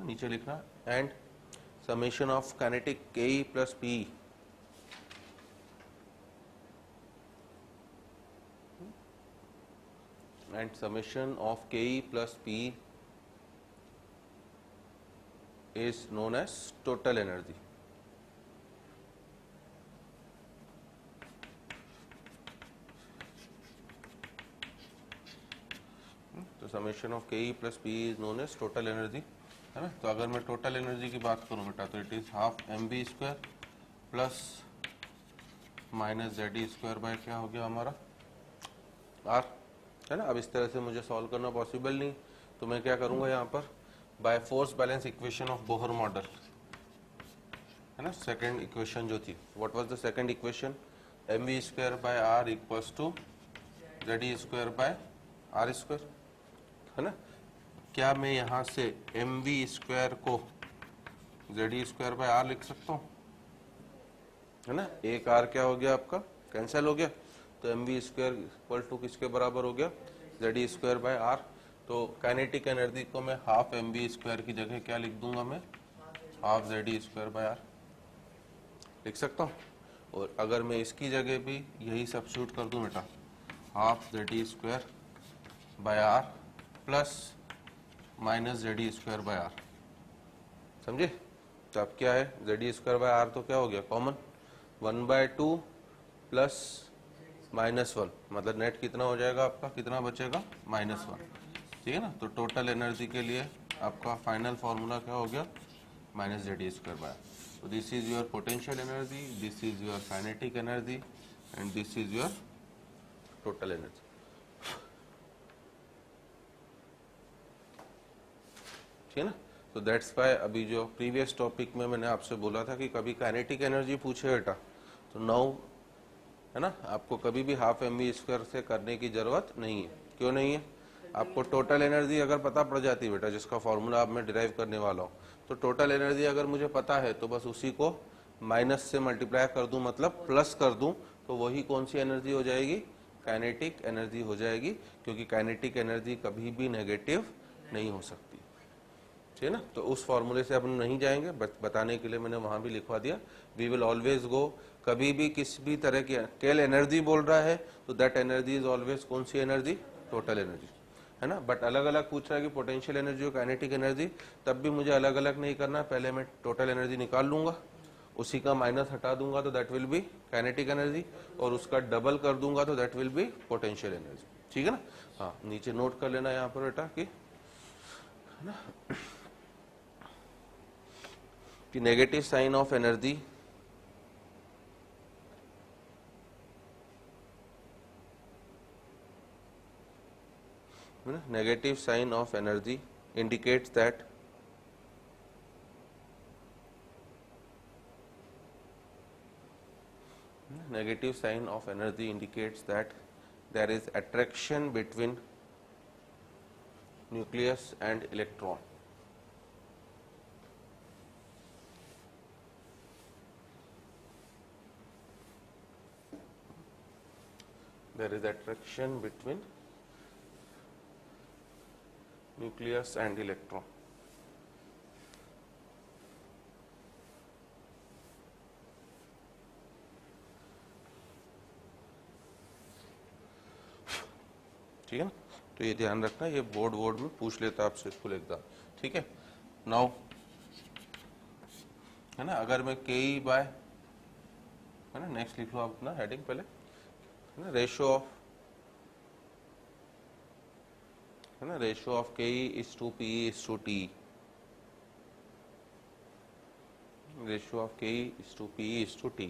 नीचे लिखना, एंड समेशन ऑफ काइनेटिक के plus P, and summation of Ke plus P is known as total energy, summation of K E plus P is known as total energy, है ना। तो अगर मैं टोटल एनर्जी की बात करूं बेटा तो it is half m b square plus minus Z E square by क्या हो गया हमारा आर, है ना। अब इस तरह से मुझे सॉल्व करना पॉसिबल नहीं, तो मैं क्या करूंगा यहाँ पर by force balance equation of Bohr model, है ना। सेकंड इक्वेशन जो थी, what was the second equation, M V square by R equals to Z E square by R square, है ना। क्या मैं यहाँ से एम वी स्क्वायर को Z E square by R लिख सकता हूँ, है ना। एक आर क्या हो गया आपका कैंसिल हो गया, तो M V square equal to किसके बराबर हो गया, Z E square by R. तो काइनेटिक एनर्जी को मैं हाफ एम वी स्क्वायर की जगह क्या लिख दूंगा, मैं half Z E square by R लिख सकता हूँ। और अगर मैं इसकी जगह भी यही सब्स्टिट्यूट कर दूं बेटा, half Z E square by R plus minus Z E square by R, समझे। तो अब क्या है, Z E square by R तो क्या हो गया कॉमन, 1/2 प्लस -1, मतलब नेट कितना हो जाएगा आपका, कितना बचेगा -1, ठीक है ना। तो टोटल एनर्जी के लिए आपका फाइनल फॉर्मूला क्या हो गया, minus Z E square by R. So this is your potential energy, this is your kinetic energy and this is your total energy. ठीक है ना। तो दैट्स वाई अभी जो प्रीवियस टॉपिक में मैंने आपसे बोला था कि कभी काइनेटिक एनर्जी पूछे बेटा तो नाउ, है ना, आपको कभी भी हाफ एम वी स्क्वायर से करने की जरूरत नहीं है। क्यों नहीं है, आपको टोटल एनर्जी अगर पता पड़ जाती है बेटा, जिसका फॉर्मूला अब मैं डिराइव करने वाला हूँ, तो टोटल एनर्जी अगर मुझे पता है तो बस उसी को माइनस से मल्टीप्लाई कर दूं, मतलब प्लस कर दूं, तो वही कौन सी एनर्जी हो जाएगी, काइनेटिक एनर्जी हो जाएगी। क्योंकि काइनेटिक एनर्जी कभी भी नेगेटिव नहीं हो सकती, ठीक है ना। तो उस फॉर्मूले से अब नहीं जाएंगे, बताने के लिए मैंने वहां भी लिखवा दिया, वी विल ऑलवेज गो, कभी भी किसी भी तरह की केवल एनर्जी बोल रहा है तो दैट एनर्जी इज ऑलवेज कौन सी एनर्जी, टोटल एनर्जी, है ना। बट अलग अलग पूछ रहा है कि पोटेंशियल एनर्जी और काइनेटिक एनर्जी, तब भी मुझे अलग अलग नहीं करना, पहले मैं टोटल एनर्जी निकाल लूंगा, उसी का माइनस हटा दूंगा तो that will be kinetic energy, और उसका डबल कर दूंगा तो that will be potential energy, ठीक है ना। हाँ, नीचे नोट कर लेना यहाँ पर बेटा कि, है ना, कि negative sign of energy negative sign of energy indicates that negative sign of energy indicates that there is attraction between nucleus and electron. There is attraction between nucleus and electron. ठीक है ना। तो ये ध्यान रखना, ये बोर्ड में पूछ लेता आपसे फुल एग्जाम, ठीक है। नाउ, है ना, अगर मैं के ई बाय, है ना, नेक्स्ट लिख लो आप अपना हेडिंग पहले, है ना, रेशियो ऑफ, है ना, ratio of K E is to P is to T, ratio of K E is to P is to T.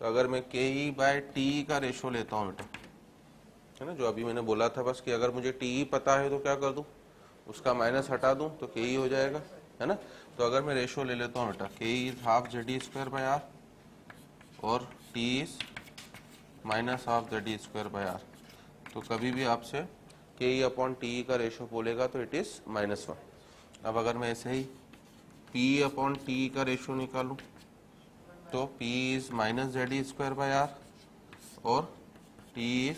तो अगर मैं के ई बाय टी का रेशियो लेता हूँ बेटा, है ना, जो अभी मैंने बोला था बस कि अगर मुझे टी ई पता है तो क्या कर दूं, उसका माइनस हटा दूं तो के ई हो जाएगा, है ना। तो अगर मैं रेशियो ले लेता हूँ बेटा, K E is half Z E square by R और T is minus half Z E square by R, तो कभी भी आपसे के ई अपॉन टी का रेशियो बोलेगा तो इट इज -1। अब अगर मैं ऐसे ही पी अपॉन टी का रेशियो निकालूं तो P is minus Z E square by R और T is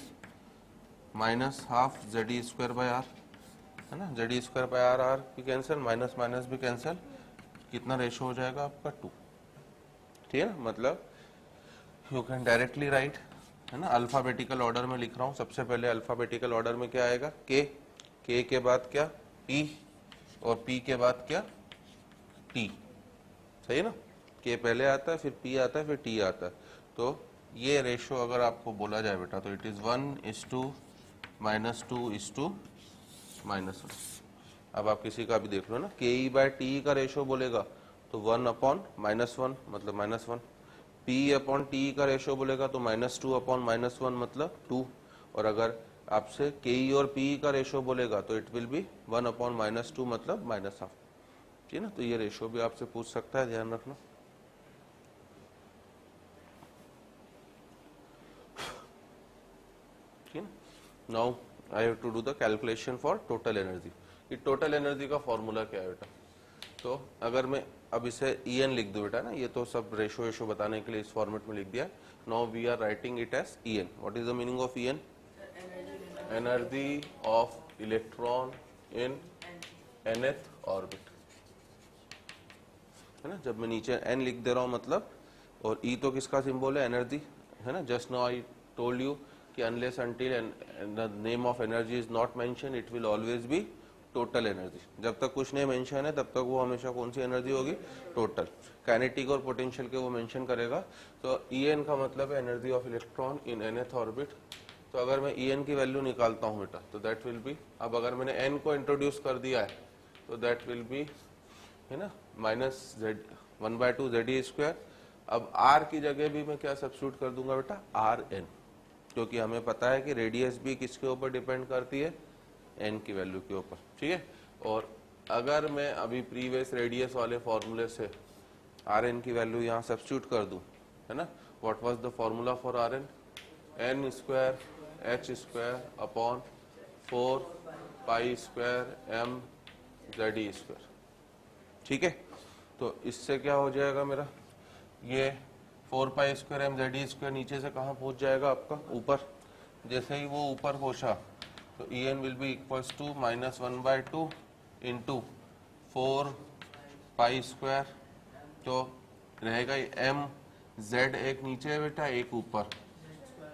minus half Z E square by R, है ना। Z E square by R, R भी कैंसिल, माइनस माइनस भी कैंसिल, कितना रेशियो हो जाएगा आपका 2, ठीक है ना। मतलब यू कैन डायरेक्टली राइट, है ना, अल्फाबेटिकल ऑर्डर में लिख रहा हूँ। सबसे पहले अल्फाबेटिकल ऑर्डर में क्या आएगा, के के बाद क्या पी और पी के बाद क्या टी, सही है ना। के पहले आता है, फिर पी आता है, फिर टी आता है। तो ये रेशियो अगर आपको बोला जाए बेटा तो इट इज 1:-2:-2 -1। अब आप किसी का भी देख लो ना, ke/t का रेशो बोलेगा तो 1/-1 मतलब -1, p/t का रेशो बोलेगा तो -2/-1 मतलब 2, और अगर आपसे ke और p का रेशो बोलेगा तो इट विल बी 1/-2 मतलब -1/2। ठीक है ना, तो ये रेशो भी आपसे पूछ सकता है, ध्यान रखना। ठीक है, now I have to do the calculation for total energy. कि टोटल एनर्जी का फॉर्मूला क्या है बेटा, तो अगर मैं अब इसे En लिख दूं बेटा ना, ये तो सब रेशो बताने के लिए इस फॉर्मेट में लिख दिया। Now we are writing it as En। What is the meaning of En? Energy of electron in nth orbit, है ना। जब मैं नीचे n लिख दे रहा हूं मतलब, और E तो किसका सिंबल है, एनर्जी, है ना। Just now I told you कि unless until the name of energy is not mention it will always be total energy. जब तक कुछ नहीं मेंशन है तब तक वो हमेशा कौन सी एनर्जी होगी, टोटल। काइनेटिक और पोटेंशियल के वो मेंशन करेगा। तो En का मतलब है energy of electron in nth orbit. तो अगर मैं En की वैल्यू निकालता हूं बेटा तो दैट विल बी, अब अगर मैंने n को इंट्रोड्यूस कर दिया है तो दैट विल बी, है ना, -1/2 Ze²। अब r की जगह भी मैं क्या सब्स्टिट्यूट कर दूंगा बेटा, Rn, क्योंकि हमें पता है कि रेडियस भी किसके ऊपर डिपेंड करती है, n की वैल्यू के ऊपर। ठीक है, और अगर मैं अभी प्रीवियस रेडियस वाले फॉर्मूले से Rn की वैल्यू यहाँ सब्स्टिट्यूट कर दूं, है ना, what was the formula for Rn? n² h² / 4π² m Ze²। ठीक है, तो इससे क्या हो जाएगा मेरा, ये 4π² m Ze² नीचे से कहाँ पहुंच जाएगा आपका, ऊपर। जैसे ही वो ऊपर पहुंचा तो En will be equals to -1/2 into 4π², तो रहेगा m, z एक नीचे है बेटा, एक ऊपर,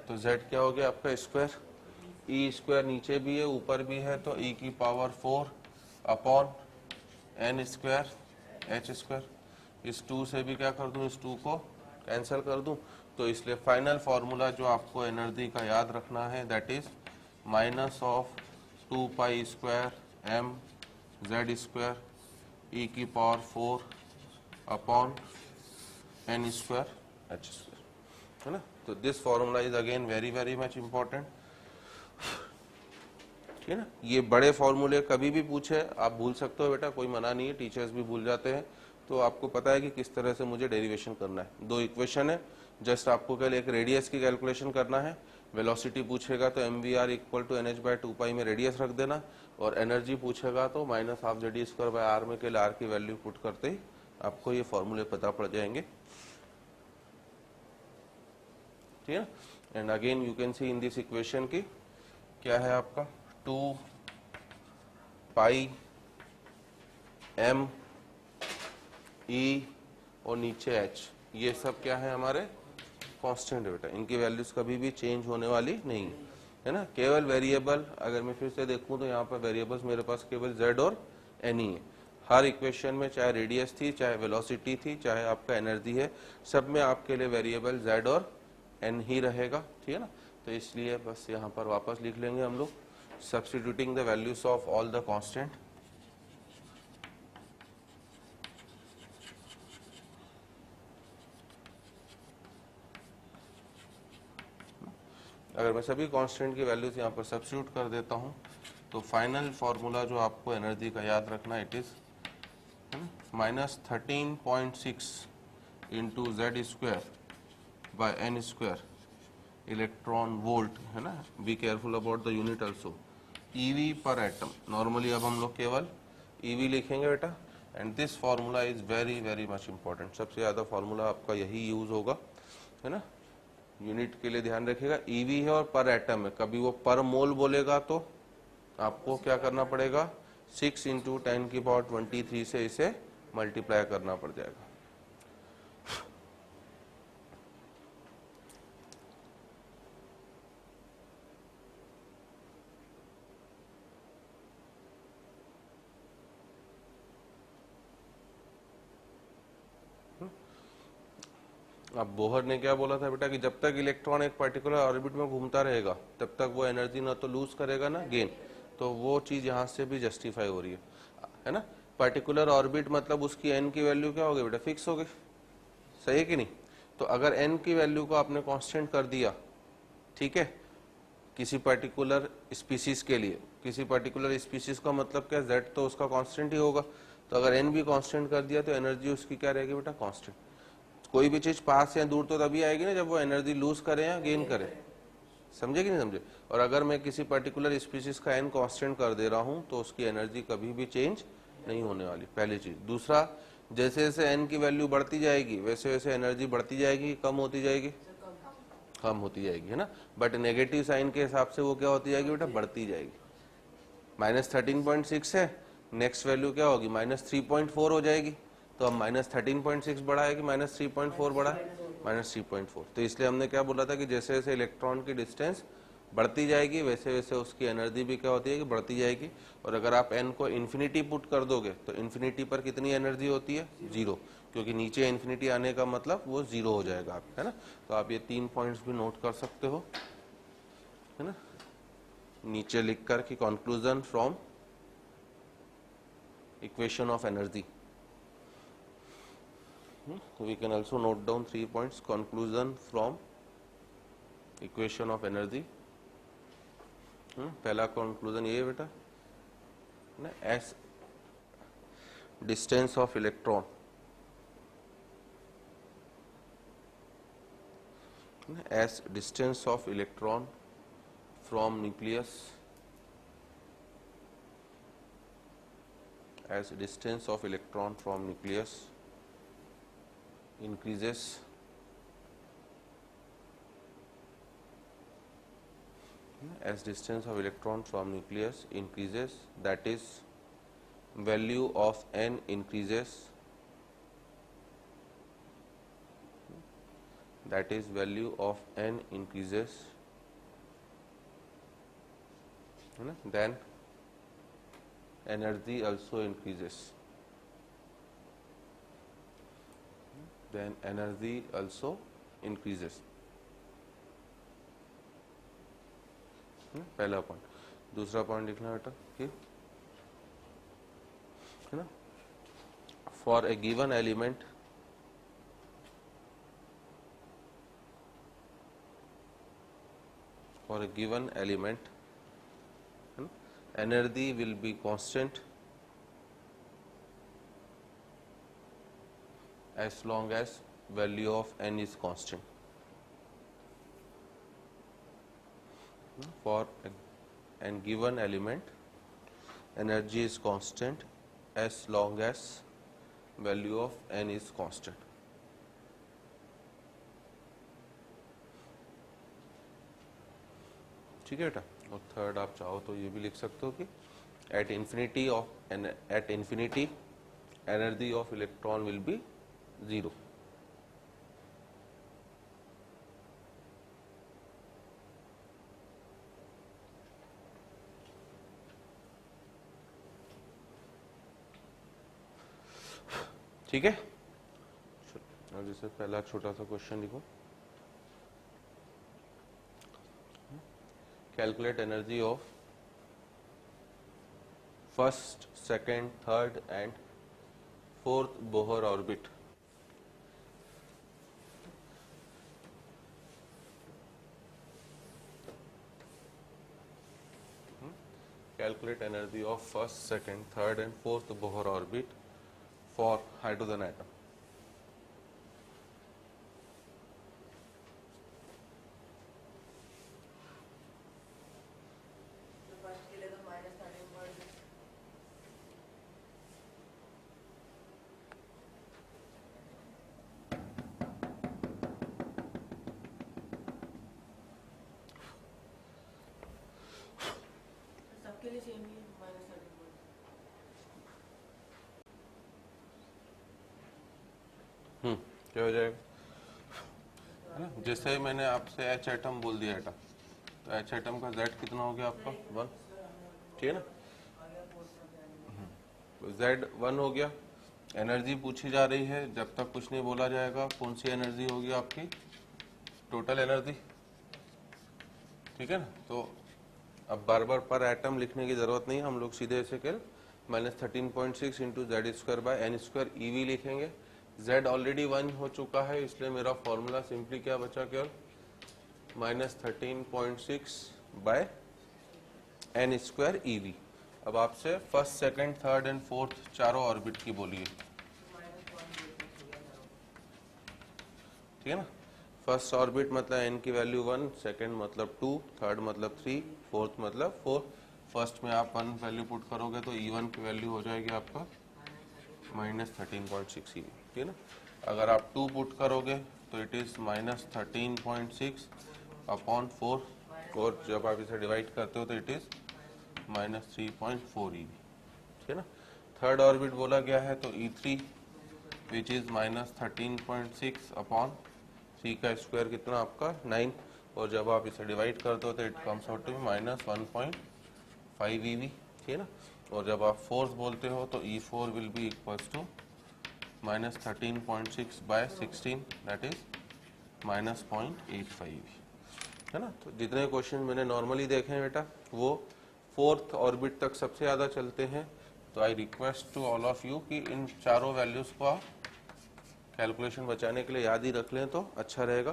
तो z क्या हो गया आपका स्क्वायर, e² नीचे भी है ऊपर भी है, तो e⁴n² h²। इस 2 से भी क्या कर दूं, इस 2 को कैंसिल कर दूं, तो इसलिए फाइनल फॉर्मूला जो आपको एनर्जी का याद रखना है that is -2π² m Z² e⁴n² h², है ना। तो this formula is again very much important. ठीक है ना, ये बड़े फॉर्मूले कभी भी पूछे आप भूल सकते हो बेटा, कोई मना नहीं है, टीचर्स भी भूल जाते हैं। तो आपको पता है कि किस तरह से मुझे डेरिवेशन करना है। 2 इक्वेशन है, जस्ट आपको केवल एक रेडियस की कैलकुलेशन करना है। वेलोसिटी पूछेगा तो mvr = nh/2π में रेडियस रख देना, और एनर्जी पूछेगा तो -12 Ze²/r में केवल r की वैल्यू पुट करते ही आपको ये फॉर्मूले पता पड़ जाएंगे। ठीक है, and again you can C in this equation की क्या है आपका 2π m e और नीचे h, ये सब क्या है हमारे कांस्टेंट बेटा, इनकी वैल्यूज कभी भी चेंज होने वाली नहीं है ना। केवल वेरिएबल, अगर मैं फिर से देखूं तो यहाँ पर वेरिएबल्स मेरे पास केवल z और n ही है। हर इक्वेशन में चाहे रेडियस थी, चाहे वेलोसिटी थी, चाहे आपका एनर्जी है, सब में आपके लिए वेरिएबल z और n ही रहेगा। ठीक है ना, तो इसलिए बस यहाँ पर वापस लिख लेंगे हम लोग, substituting the values of all the constant. अगर मैं सभी कांस्टेंट की वैल्यूज यहाँ पर सब्स्टिट्यूट कर देता हूँ तो फाइनल फॉर्मूला जो आपको एनर्जी का याद रखना, it is -13.6 into Z² by n² electron volt, है ना। Be careful about the unit also, EV पर एटम। नॉर्मली अब हम लोग केवल EV लिखेंगे बेटा, and this formula is very much important. सबसे ज्यादा फार्मूला आपका यही यूज होगा, है ना। यूनिट के लिए ध्यान रखिएगा, EV है और पर एटम है, कभी वो पर मोल बोलेगा तो आपको क्या करना पड़ेगा, 6 × 10⁻23 से इसे मल्टीप्लाई करना पड़ जाएगा। अब बोहर ने क्या बोला था बेटा कि जब तक इलेक्ट्रॉन एक पर्टिकुलर ऑर्बिट में घूमता रहेगा तब तक वो एनर्जी ना तो लूज करेगा ना गेन। तो वो चीज यहाँ से भी जस्टिफाई हो रही है ना। पर्टिकुलर ऑर्बिट मतलब उसकी एन की वैल्यू क्या हो गई बेटा, फिक्स हो गई, सही है कि नहीं। तो अगर एन की वैल्यू को आपने कांस्टेंट कर दिया, ठीक है, किसी पर्टिकुलर स्पीसीज के लिए, किसी पर्टिकुलर स्पीसीज का मतलब क्या, जेड तो उसका कांस्टेंट ही होगा, तो अगर एन भी कांस्टेंट कर दिया तो एनर्जी उसकी क्या रहेगी बेटा, कांस्टेंट। कोई भी चीज पास या दूर तो तभी आएगी ना जब वो एनर्जी लूज करे या गेन करे, समझे कि नहीं समझे। और अगर मैं किसी पर्टिकुलर स्पीसीज का एन कांस्टेंट कर दे रहा हूं तो उसकी एनर्जी कभी भी चेंज नहीं होने वाली, पहली चीज। दूसरा, जैसे जैसे एन की वैल्यू बढ़ती जाएगी वैसे वैसे एनर्जी बढ़ती जाएगी, कम होती जाएगी, कम होती जाएगी, है ना। बट नेगेटिव साइन के हिसाब से वो क्या होती जाएगी बेटा, बढ़ती जाएगी। -13.6 है, नेक्स्ट वैल्यू क्या होगी, -3.4 हो जाएगी। तो अब -13.6 बढ़ा है कि -3.4 बढ़ा है, -3.4। तो इसलिए हमने क्या बोला था कि जैसे जैसे इलेक्ट्रॉन की डिस्टेंस बढ़ती जाएगी वैसे वैसे उसकी एनर्जी भी क्या होती है कि बढ़ती जाएगी। और अगर आप एन को इन्फिनिटी पुट कर दोगे तो इन्फिनिटी पर कितनी एनर्जी होती है, 0, क्योंकि नीचे इन्फिनिटी आने का मतलब वो 0 हो जाएगा, आप, है ना। तो आप ये 3 पॉइंट्स भी नोट कर सकते हो, है ना, नीचे लिखकर कि conclusion from equation of energy. We can also note down 3 points. Conclusion from equation of energy. पहला conclusion ये है बेटा ना, as distance of electron, as distance of electron from nucleus, as distance of electron from nucleus increases, as distance of electron from nucleus increases, that is value of n increases, that is value of n increases, है ना, then energy also increases, then energy also increases। पहला point. दूसरा point लिखना बेटा कि, है ना, for a given element, for a given element, energy will be constant as long as value of n is constant. For a given element, energy is constant as long as value of n is constant. ठीक है बेटा। और third आप चाहो तो ये भी लिख सकते हो कि at infinity energy of electron will be 0। ठीक है। और जैसे पहला छोटा सा क्वेश्चन लिखो, calculate energy of first, second, third and fourth Bohr orbit. Calculate energy of first, second, third and fourth Bohr orbit for hydrogen atom. First के लिए तो -13.6, सबके लिए सेम ही है, -13.6। क्या हो जाएगा, है ना। जैसे ही मैंने आपसे एच एटम बोल दिया एटम, तो एच एटम का जेड कितना हो गया आपका 1, ठीक है ना। तो जेड 1 हो गया। एनर्जी पूछी जा रही है, जब तक कुछ नहीं बोला जाएगा कौन सी एनर्जी होगी आपकी, टोटल एनर्जी, ठीक है ना। तो अब बार बार पर एटम लिखने की जरूरत नहीं, हम लोग सीधे इसे केवल -13.6 into Z square by N square EV लिखेंगे। z ऑलरेडी 1 हो चुका है, इसलिए मेरा फॉर्मूला सिंपली क्या बचा, केवल -13.6 बाय एन स्क्वायर ईवी। अब आपसे first, second, third and fourth चारों ऑर्बिट की बोलिए, ठीक है ना। फर्स्ट ऑर्बिट मतलब n की वैल्यू 1, सेकंड मतलब 2, थर्ड मतलब 3, फोर्थ मतलब 4। फर्स्ट में आप 1 वैल्यू पुट करोगे तो E1 की वैल्यू हो जाएगी आपका -13.6 EV, ठीक है ना। अगर आप 2 पुट करोगे तो इट इज -13.6 अपॉन 4, और जब आप इसे डिवाइड करते हो तो इट इज -3.4 EV, ठीक है ना। थर्ड ऑर्बिट बोला गया है तो E3 विच इज -13.6 अपॉन 3 का स्क्वायर कितना आपका 9, और जब आप इसे डिवाइड करते हो तो it comes out to -1.5 EV, ठीक है ना। और जब आप फोर्थ बोलते हो तो E4 will be equals to -13.6 by 16, that is -0.85 EV, है ना। तो जितने क्वेश्चन मैंने नॉर्मली देखे हैं बेटा वो फोर्थ ऑर्बिट तक सबसे ज्यादा चलते हैं। तो I request to all of you कि इन चारों वैल्यूज को आप कैलकुलेशन बचाने के लिए याद ही रख लें तो अच्छा रहेगा,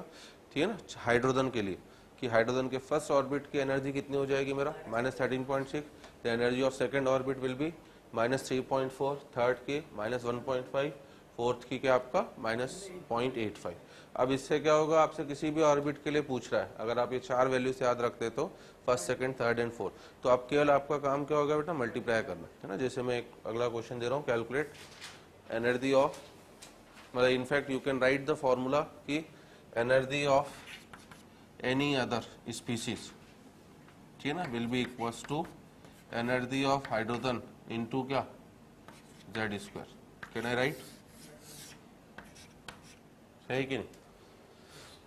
ठीक है ना। हाइड्रोजन के लिए कि हाइड्रोजन के फर्स्ट ऑर्बिट की एनर्जी कितनी हो जाएगी मेरा -13.6, the energy of second orbit will be -3.4, third की -1.5, फोर्थ की क्या आपका -0.85। अब इससे क्या होगा, आपसे किसी भी ऑर्बिट के लिए पूछ रहा है, अगर आप ये चार वैल्यूज याद रखते तो first, second, third and fourth, तो अब केवल आपका काम क्या होगा बेटा, मल्टीप्लाई करना है ना। जैसे मैं एक अगला क्वेश्चन दे रहा हूँ, कैलकुलेट एनर्जी ऑफ, मतलब in fact you can write the formula कि energy of any other species, ठीक है ना, will be equals to energy of hydrogen into क्या, Z square. Can I write, सही कि नहीं,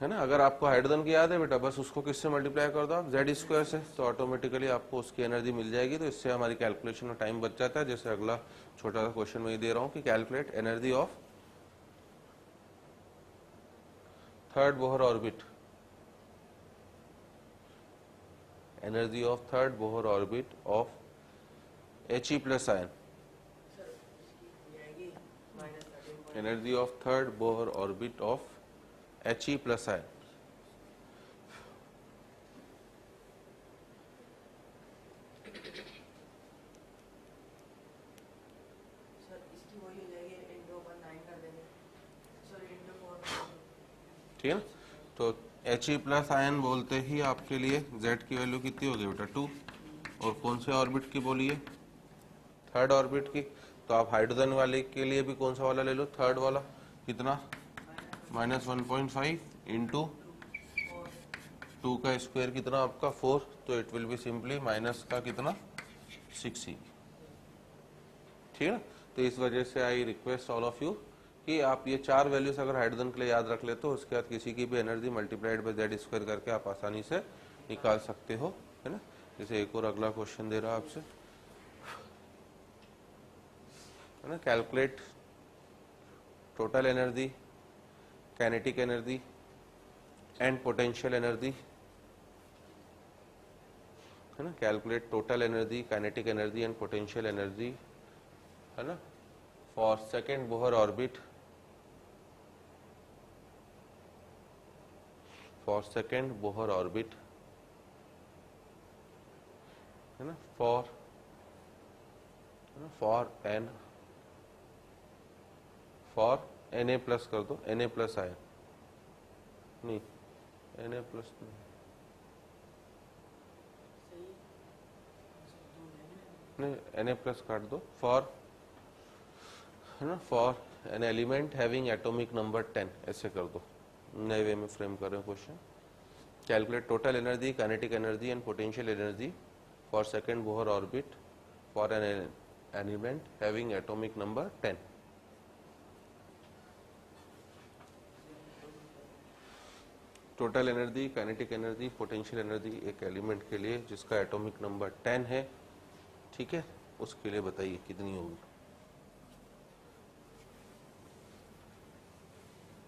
है ना। अगर आपको हाइड्रोजन की याद है बेटा, बस उसको किससे मल्टीप्लाई कर दो आप, जेड स्क्वायर से, तो ऑटोमेटिकली आपको उसकी एनर्जी मिल जाएगी। तो इससे हमारी कैलकुलेशन में टाइम बच जाता है। जैसे अगला छोटा सा क्वेश्चन मैं दे रहा हूँ कि calculate energy of third Bohr orbit, energy of third Bohr orbit of He plus ion, sir इसकी हो जाएगी -13.6 energy of third Bohr orbit of He plus ion. Sir इसकी वही हो जाएगी इंटू अपन 9 कर देंगे, सॉरी इंटू 4, ठीक है ना। तो He प्लस आयन बोलते ही आपके लिए Z की वैल्यू कितनी होगी बेटा 2, और कौन से ऑर्बिट की बोलिए, थर्ड ऑर्बिट की। तो आप हाइड्रोजन वाले के लिए भी कौन सा वाला ले लो, थर्ड वाला, कितना -1.5 इंटू 2 का स्क्वायर कितना आपका 4, तो it will be simply minus का कितना 6 EV, ठीक है ना। तो इस वजह से I request all of you कि आप ये चार वैल्यूज अगर हाइड्रोजन के लिए याद रख ले तो उसके बाद किसी की भी energy multiplied by Z square करके आप आसानी से निकाल सकते हो, है ना। जैसे एक और अगला क्वेश्चन दे रहा आपसे, है ना, calculate total energy, kinetic energy and potential energy, है ना। Calculate total energy, kinetic energy and potential energy, है ना, for second Bohr orbit, for second Bohr orbit, है ना, for an, for Na plus कर दो, Na प्लस आयन नहीं, Na plus नहीं, Na प्लस काट दो, फॉर, है ना, for an element having atomic number 10, ऐसे कर दो, नए वे में फ्रेम कर रहे हो question. Calculate total energy, kinetic energy and potential energy for second Bohr orbit for an element having atomic number 10। Total energy, kinetic energy, potential energy एक element के लिए जिसका एटॉमिक नंबर 10 है, ठीक है, उसके लिए बताइए कितनी होगी।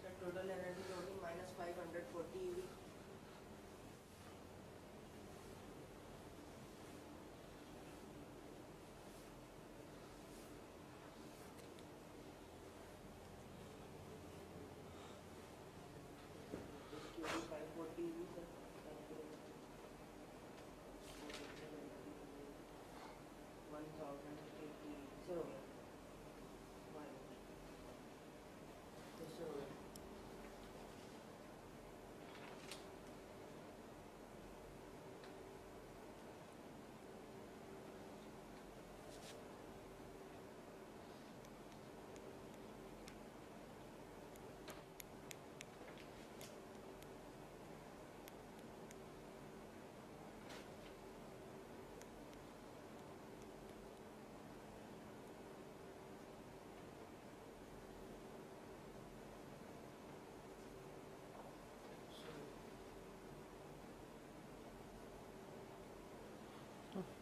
सर टोटल एनर्जी होगी -540 EV,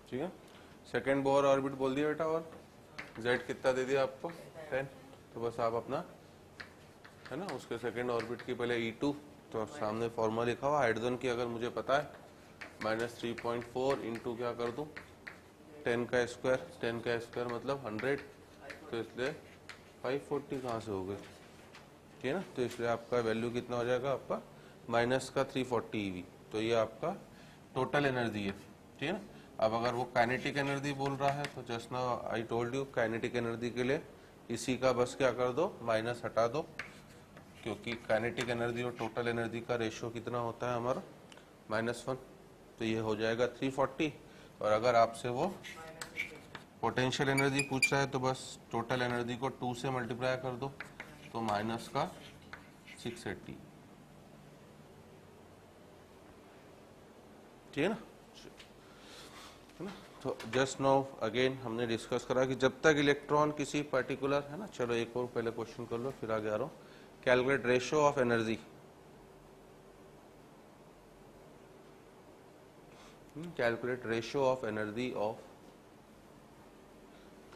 ठीक है। सेकेंड बोहर ऑर्बिट बोल दिया बेटा, और z कितना दे दिया आपको 10, तो बस आप अपना है ना उसके सेकेंड ऑर्बिट की पहले E2, तो अब सामने फॉर्मूला लिखा हुआ हाइड्रोजन की, अगर मुझे पता है -3.4 इंटू क्या कर दूं 10 का स्क्वायर, 10 का स्क्वायर मतलब 100, तो इसलिए 540 कहाँ से हो गए, ठीक है ना। तो इसलिए आपका वैल्यू कितना हो जाएगा आपका माइनस का 340 EV, तो ये आपका टोटल एनर्जी है, ठीक है ना। अब अगर वो काइनेटिक एनर्जी बोल रहा है तो just now I told you kinetic energy के लिए इसी का बस क्या कर दो माइनस हटा दो, क्योंकि काइनेटिक एनर्जी और टोटल एनर्जी का रेशियो कितना होता है हमारा -1, तो ये हो जाएगा 340। और अगर आपसे वो पोटेंशियल एनर्जी पूछ रहा है तो बस टोटल एनर्जी को 2 से मल्टीप्लाई कर दो, तो माइनस का 680, ठीक है ना। है ना, तो जस्ट नाउ अगेन हमने डिस्कस करा कि जब तक इलेक्ट्रॉन किसी पर्टिकुलर, है ना, चलो एक और पहले क्वेश्चन कर लो फिर आगे आ रहा हूँ। Calculate ratio of energy, calculate ratio of energy of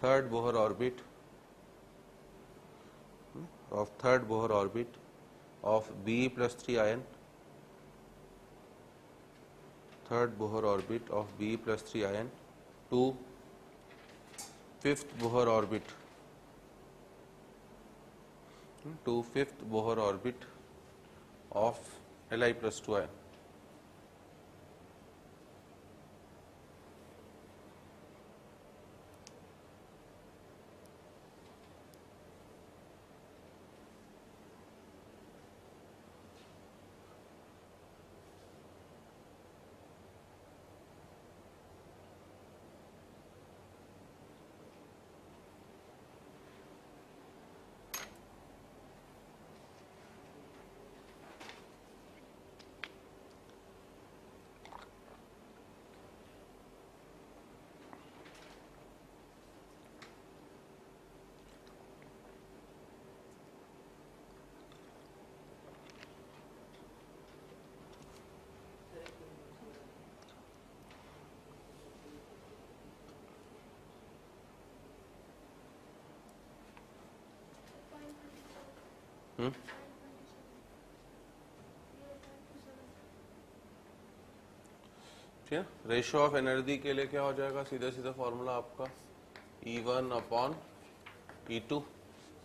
third Bohr orbit of B+3 ion, third Bohr orbit of B+3 ion to fifth Bohr orbit of Li+2 ion. ठीक है। रेशियो ऑफ एनर्जी के लिए क्या हो जाएगा, सीधा सीधा formula आपका E1/E2।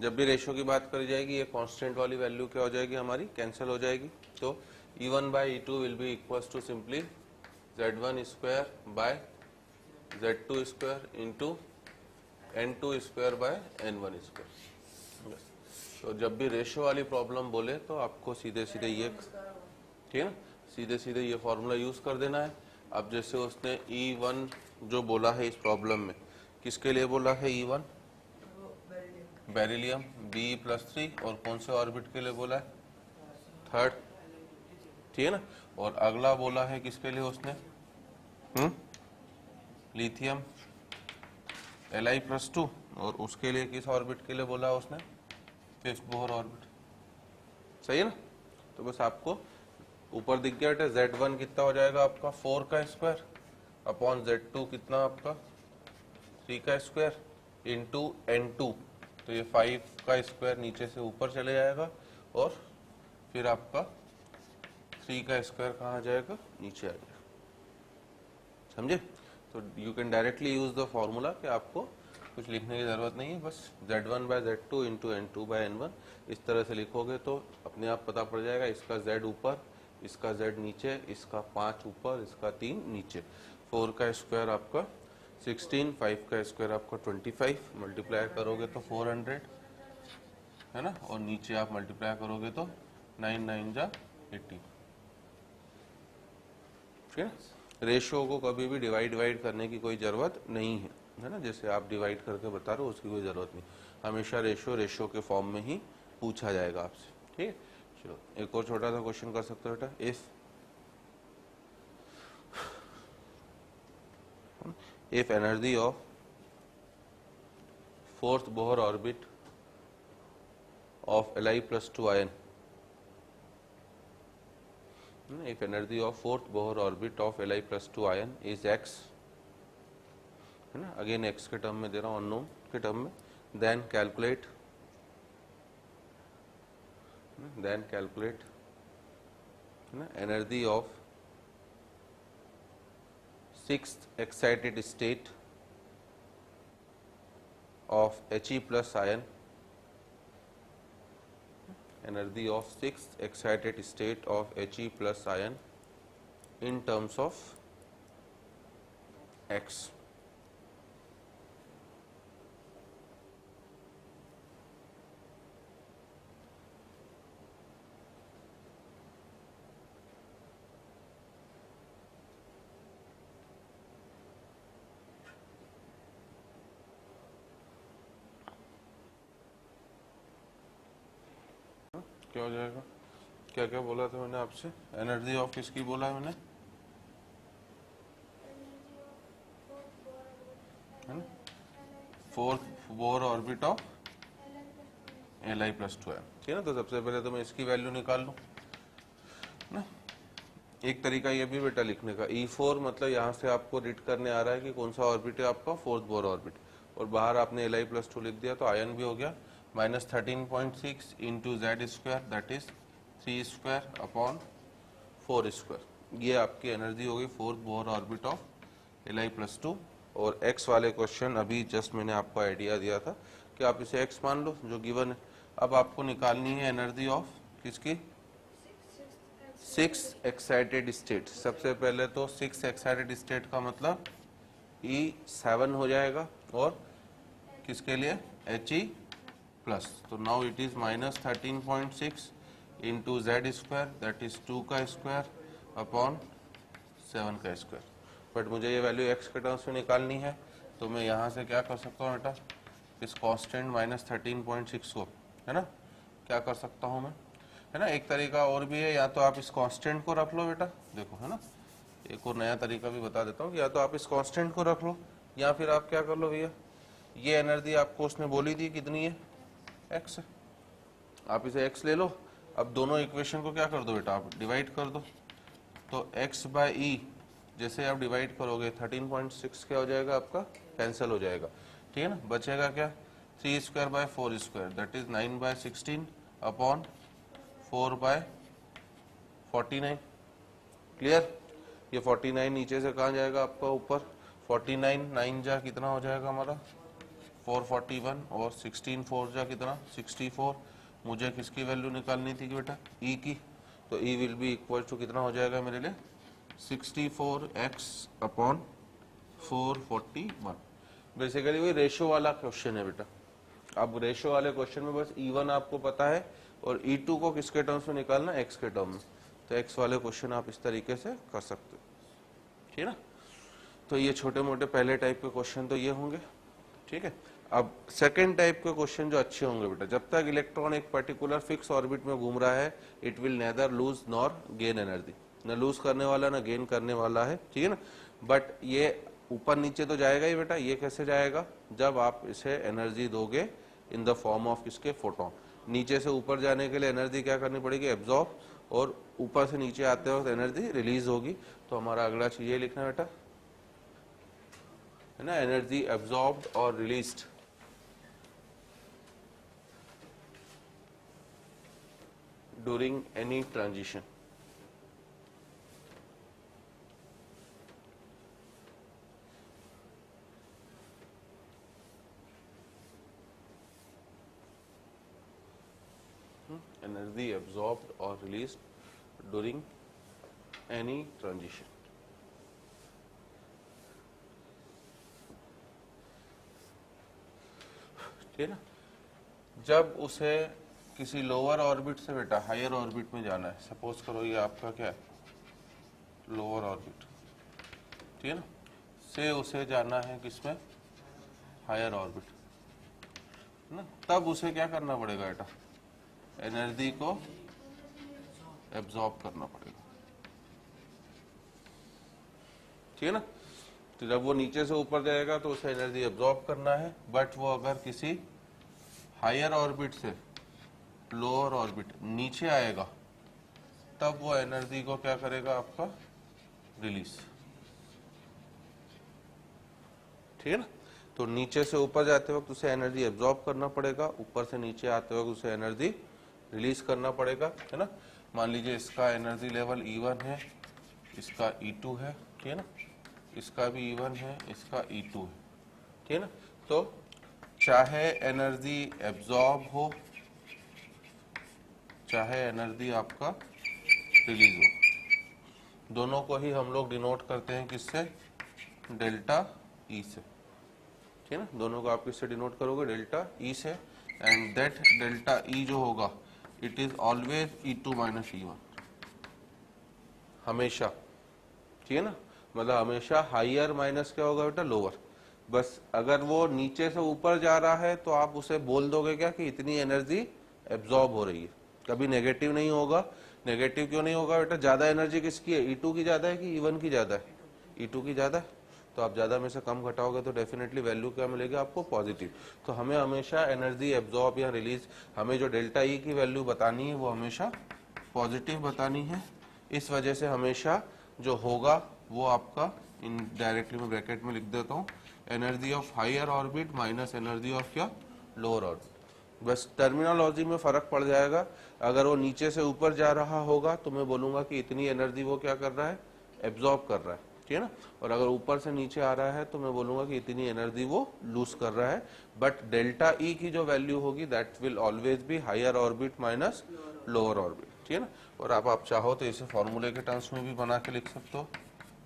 जब भी रेशियो की बात करी जाएगी ये कांस्टेंट वाली वैल्यू क्या हो जाएगी हमारी, कैंसिल हो जाएगी। तो E1/E2 will be equals to simply Z1² by Z2² into N2² by N1²। तो जब भी रेशियो वाली प्रॉब्लम बोले तो आपको सीधे सीधे ये, ठीक है ना, सीधे सीधे ये फॉर्मूला यूज कर देना है। अब जैसे उसने E1 जो बोला है इस प्रॉब्लम में, किसके लिए बोला है E1, बेरिलियम B+3, और कौन से ऑर्बिट के लिए बोला है, थर्ड, ठीक है ना। और अगला बोला है किसके लिए उसने, लिथियम Li+2, और उसके लिए किस ऑर्बिट के लिए बोला उसने, फिफ्थ बोहर ऑर्बिट, सही है ना। तो बस आपको ऊपर दिख गया बेटा Z1 कितना हो जाएगा आपका 4 का स्क्वायर अपॉन Z2 कितना आपका 3 का स्क्वायर इंटू N2, तो ये 5 का स्क्वायर नीचे से ऊपर चले जाएगा और फिर आपका 3 का स्क्वायर कहाँ आ जाएगा, नीचे आ जाएगा, समझे। तो you can directly use the formula कि आपको कुछ लिखने की जरूरत नहीं है, बस Z1/Z2 इंटू N2/N1 इस तरह से लिखोगे तो अपने आप पता पड़ जाएगा, इसका Z ऊपर, इसका Z नीचे, इसका 5 ऊपर, इसका 3 नीचे। 4 का स्क्वायर आपका 16, 5 का स्क्वायर आपका 25, मल्टीप्लाई करोगे तो 400, है ना, और नीचे आप मल्टीप्लाई करोगे तो 9 9 जा 80, ठीक है। रेशियो को कभी भी डिवाइड करने की कोई जरूरत नहीं है ना, जैसे आप डिवाइड करके बता रहे हो उसकी कोई जरूरत नहीं, हमेशा रेशियो के फॉर्म में ही पूछा जाएगा आपसे, ठीक है। चलो एक और छोटा सा क्वेश्चन कर सकते हो बेटा, if energy of fourth Bohr orbit of Li+2 ion, if energy of fourth Bohr orbit of Li+2 ion is x, है ना, अगेन एक्स के टर्म में दे रहा हूँ, अननोन के टर्म में। देन कैलकुलेट है ना energy of sixth excited state of He plus ion, energy of sixth excited state of He plus ion in terms of x. क्या हो जाएगा, क्या क्या बोला था मैंने आपसे, एनर्जी ऑफ किसकी बोला है मैंने, है ना, fourth Bohr orbit of Li plus 2 है, ठीक है ना। तो सबसे पहले तो मैं इसकी वैल्यू निकाल लूँ ना। एक तरीका ये भी बेटा लिखने का, E4 मतलब यहाँ से आपको रीड करने आ रहा है कि कौन सा ऑर्बिट है आपका, फोर्थ बोर ऑर्बिट, और बाहर आपने Li प्लस 2 लिख दिया तो आयन भी हो गया, -13.6 into Z square that is 3 square upon 4 square. ये आपकी एनर्जी होगी fourth Bohr orbit of Li plus 2। और x वाले क्वेश्चन अभी जस्ट मैंने आपको आइडिया दिया था कि आप इसे x मान लो जो गिवन है। अब आपको निकालनी है एनर्जी ऑफ किसकी, सिक्स एक्साइटेड स्टेट। सबसे पहले तो सिक्स एक्साइटेड स्टेट का मतलब E7 हो जाएगा, और किसके लिए, He प्लस, तो now it is -13.6 into Z square that is 2 का स्क्वायर अपॉन 7 का स्क्वायर। बट मुझे ये वैल्यू x के टर्म्स में निकालनी है, तो मैं यहाँ से क्या कर सकता हूँ बेटा, इस कांस्टेंट -13.6 को, है ना, क्या कर सकता हूँ मैं, है ना। एक तरीका और भी है, या तो आप इस कांस्टेंट को रख लो बेटा, देखो है ना, एक और नया तरीका भी बता देता हूँ कि या तो आप इस कांस्टेंट को रख लो, या फिर आप क्या कर लो भैया, ये एनर्जी आपको उसने बोली थी कितनी है, x है, आप इसे x ले लो। अब दोनों इक्वेशन को क्या कर दो बेटा, आप डिवाइड कर दो, तो x बाय ई जैसे आप डिवाइड करोगे 13.6 क्या हो जाएगा आपका, कैंसिल हो जाएगा, ठीक है ना। बचेगा क्या, 3 square by 4 square that is 9 by 16 upon 4 by 49। Clear, ये 49 नीचे से कहाँ जाएगा आपका ऊपर, 49 9 जा कितना हो जाएगा हमारा 441, और 16 4 जा कितना 64। मुझे किसकी वैल्यू निकालनी थी कि बेटा, ई की, तो ई विल बी इक्वल टू कितना हो जाएगा मेरे लिए 64x अपॉन 441। बेसिकली वही रेशो वाला क्वेश्चन है बेटा। अब रेशो वाले क्वेश्चन में बस E1 आपको पता है और E2 को किसके टर्म्स में निकालना, x के टर्म में, तो x वाले क्वेश्चन आप इस तरीके से कर सकते हो, ठीक है ना। तो ये छोटे मोटे पहले टाइप के क्वेश्चन तो ये होंगे, ठीक है। अब सेकेंड टाइप के क्वेश्चन जो अच्छे होंगे बेटा, जब तक इलेक्ट्रॉन एक पर्टिकुलर फिक्स ऑर्बिट में घूम रहा है, it will neither lose nor gain energy, न लूज करने वाला न गेन करने वाला है, ठीक है ना। बट ये ऊपर नीचे तो जाएगा ही बेटा, ये कैसे जाएगा, जब आप इसे एनर्जी दोगे इन द फॉर्म ऑफ किसके, फोटोन। नीचे से ऊपर जाने के लिए एनर्जी क्या करनी पड़ेगी, एब्जॉर्ब, और ऊपर से नीचे आते वक्त एनर्जी रिलीज होगी। तो हमारा अगला चीज ये लिखना बेटा, है ना, एनर्जी एब्जॉर्ब्ड और released during any transition. Energy absorbed or released during any transition. ठीक है ना। जब उसे किसी लोअर ऑर्बिट से बेटा हायर ऑर्बिट में जाना है, सपोज करो ये आपका क्या है, लोअर ऑर्बिट, ठीक है ना, से उसे जाना है किसमें, हायर ऑर्बिट, है ना। तब उसे क्या करना पड़ेगा बेटा, एनर्जी को एब्जॉर्ब करना पड़ेगा, ठीक है ना। तो जब वो नीचे से ऊपर जाएगा तो उसे एनर्जी एब्जॉर्ब करना है, बट वो अगर किसी हायर ऑर्बिट से लोअर ऑर्बिट नीचे आएगा तब वो एनर्जी को क्या करेगा आपका, रिलीज, ठीक है ना। तो नीचे से ऊपर जाते वक्त उसे एनर्जी एब्जॉर्ब करना पड़ेगा, ऊपर से नीचे आते वक्त उसे एनर्जी रिलीज करना पड़ेगा, है ना। मान लीजिए इसका एनर्जी लेवल E1 है, इसका E2 है, ठीक है ना, इसका भी E1 है, इसका E2 है, ठीक है ना। तो चाहे एनर्जी एब्जॉर्ब हो चाहे एनर्जी आपका रिलीज हो, दोनों को ही हम लोग डिनोट करते हैं किससे, डेल्टा ई से, ठीक है ना। दोनों को आप किससे डिनोट करोगे, डेल्टा ई से। एंड दैट डेल्टा ई जो होगा it is always E2 minus E1, हमेशा, ठीक है ना। मतलब हमेशा हाइयर माइनस क्या होगा बेटा, लोअर। बस अगर वो नीचे से ऊपर जा रहा है तो आप उसे बोल दोगे क्या कि इतनी एनर्जी एब्जॉर्ब हो रही है, कभी नेगेटिव नहीं होगा। नेगेटिव क्यों नहीं होगा बेटा, ज्यादा एनर्जी किसकी है, E2 की ज्यादा है कि E1 की ज्यादा है, E2 की ज्यादा है। तो आप ज्यादा में से कम घटाओगे तो डेफिनेटली वैल्यू क्या मिलेगी आपको, पॉजिटिव। तो हमें हमेशा एनर्जी एब्जॉर्ब या रिलीज, हमें जो डेल्टा ई की वैल्यू बतानी है वो हमेशा पॉजिटिव बतानी है। इस वजह से हमेशा जो होगा वो आपका, इन डायरेक्टली मैं ब्रैकेट में लिख देता हूँ, energy of higher orbit minus energy of क्या, लोअर ऑर्बिट। बस टर्मिनोलॉजी में फर्क पड़ जाएगा। अगर वो नीचे से ऊपर जा रहा होगा तो मैं बोलूंगा कि इतनी एनर्जी वो क्या कर रहा है, एब्जॉर्ब कर रहा है, ठीक है ना। और अगर ऊपर से नीचे आ रहा है तो मैं बोलूंगा कि इतनी एनर्जी वो लूज कर रहा है। बट डेल्टा ई की जो वैल्यू होगी that will always be higher orbit minus lower orbit, ठीक है ना। और आप चाहो तो इसे फॉर्मूले के टर्म्स में भी बना के लिख सकते हो,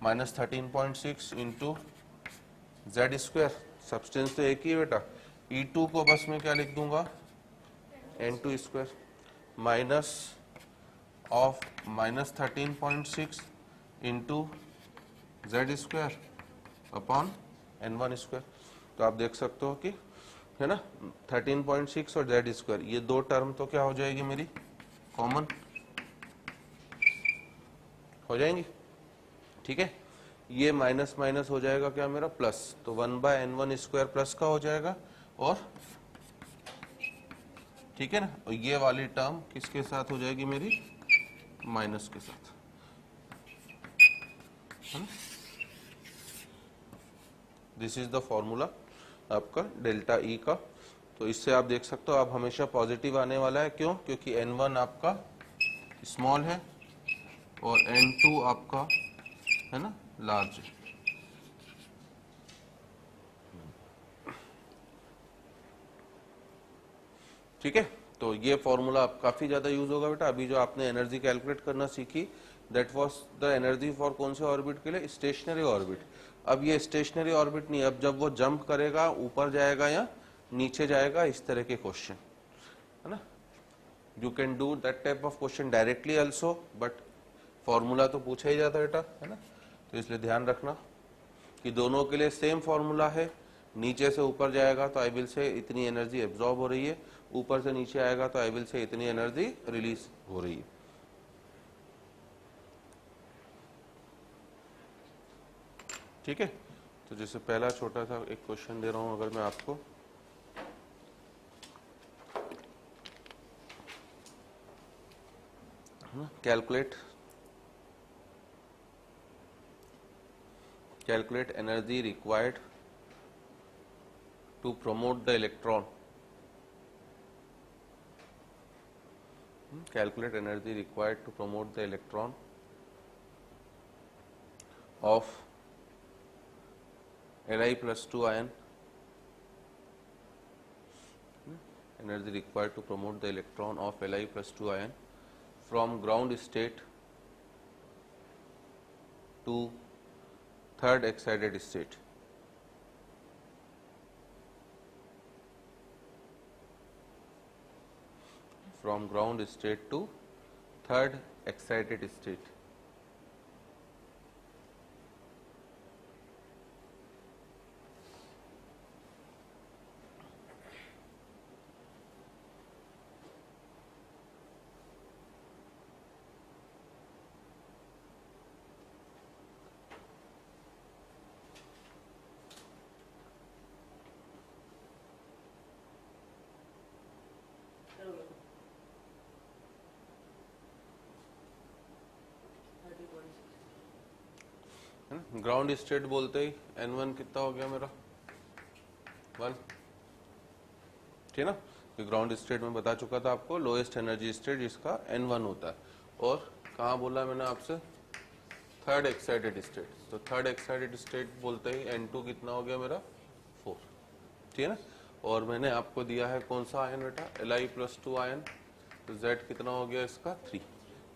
-13.6 इंटू जेड स्क्वायर, सब्सटेंस तो एक ही है बेटा। E2 को बस मैं क्या लिख दूंगा, N2 square, minus of -13.6 into Z square upon N1 square. तो आप देख सकते हो कि, है ना, 13.6 और जेड स्क्वायर, ये दो टर्म तो क्या हो जाएगी मेरी, कॉमन हो जाएंगी, ठीक है। ये माइनस माइनस हो जाएगा क्या मेरा, प्लस। तो 1/N1 स्क्वायर प्लस का हो जाएगा, और ठीक है ना, और ये वाली टर्म किसके साथ हो जाएगी मेरी, माइनस के साथ, है ना। दिस इज द फॉर्मूला आपका डेल्टा ई का। तो इससे आप देख सकते हो आप हमेशा पॉजिटिव आने वाला है, क्यों, क्योंकि N1 आपका स्मॉल है और N2 आपका, है ना, लार्ज है। ठीक है। तो ये फॉर्मूला आप काफी ज्यादा यूज होगा बेटा। अभी जो आपने एनर्जी कैलकुलेट करना सीखी that was the energy for कौन से ऑर्बिट के लिए, स्टेशनरी ऑर्बिट। अब ये स्टेशनरी ऑर्बिट नहीं, अब जब वो जंप करेगा ऊपर जाएगा या नीचे जाएगा, इस तरह के क्वेश्चन, है ना। You can do that type of question directly also, but formula तो पूछा ही जाता है बेटा, है ना। तो इसलिए ध्यान रखना कि दोनों के लिए सेम फॉर्मूला है। नीचे से ऊपर जाएगा तो आई विल से इतनी एनर्जी एब्जॉर्ब हो रही है, ऊपर से नीचे आएगा तो आई विल से इतनी एनर्जी रिलीज हो रही है। ठीक है। तो जैसे पहला छोटा सा एक क्वेश्चन दे रहा हूं अगर मैं आपको, calculate energy required to promote the electron. Calculate energy required to promote the electron of Li plus 2 ion. Energy required to promote the electron of Li plus 2 ion from ground state to third excited state. From ground state to third excited state. Ground state बोलते ही N1 कितना हो गया मेरा, 1, ठीक है ना। Ground state में बता चुका था आपको, लोएस्ट एनर्जी स्टेट जिसका N1 होता है। और कहाँ बोला मैंने आपसे, थर्ड एक्साइटेड स्टेट। तो थर्ड एक्साइटेड स्टेट बोलते ही N2 कितना हो गया मेरा 4, ठीक है ना। और मैंने आपको दिया है कौन सा आयन बेटा, Li+2 आयन, तो Z कितना हो गया इसका 3।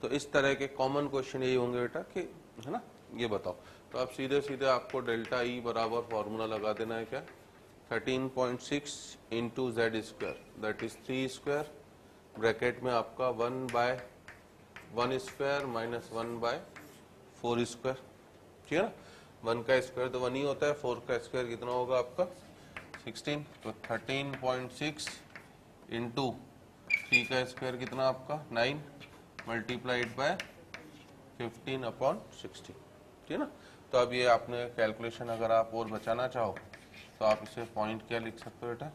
तो इस तरह के कॉमन क्वेश्चन यही होंगे बेटा कि, है ना, ये बताओ। तो आप सीधे सीधे आपको डेल्टा E बराबर फॉर्मूला लगा देना है क्या, 13.6 into Z square that is 3 square, bracket में आपका 1/1 स्क्वायर माइनस 1/4 स्क्वायर, ठीक है ना। 1 का स्क्वायर तो 1 ही होता है, 4 का स्क्वायर कितना होगा आपका 16। तो 13.6 इंटू 3 का स्क्वायर कितना आपका 9 मल्टीप्लाइड बाय 15/60, ठीक है ना। तो अब ये आपने कैलकुलेशन अगर आप और बचाना चाहो तो आप इसे पॉइंट क्या लिख सकते हो बेटा,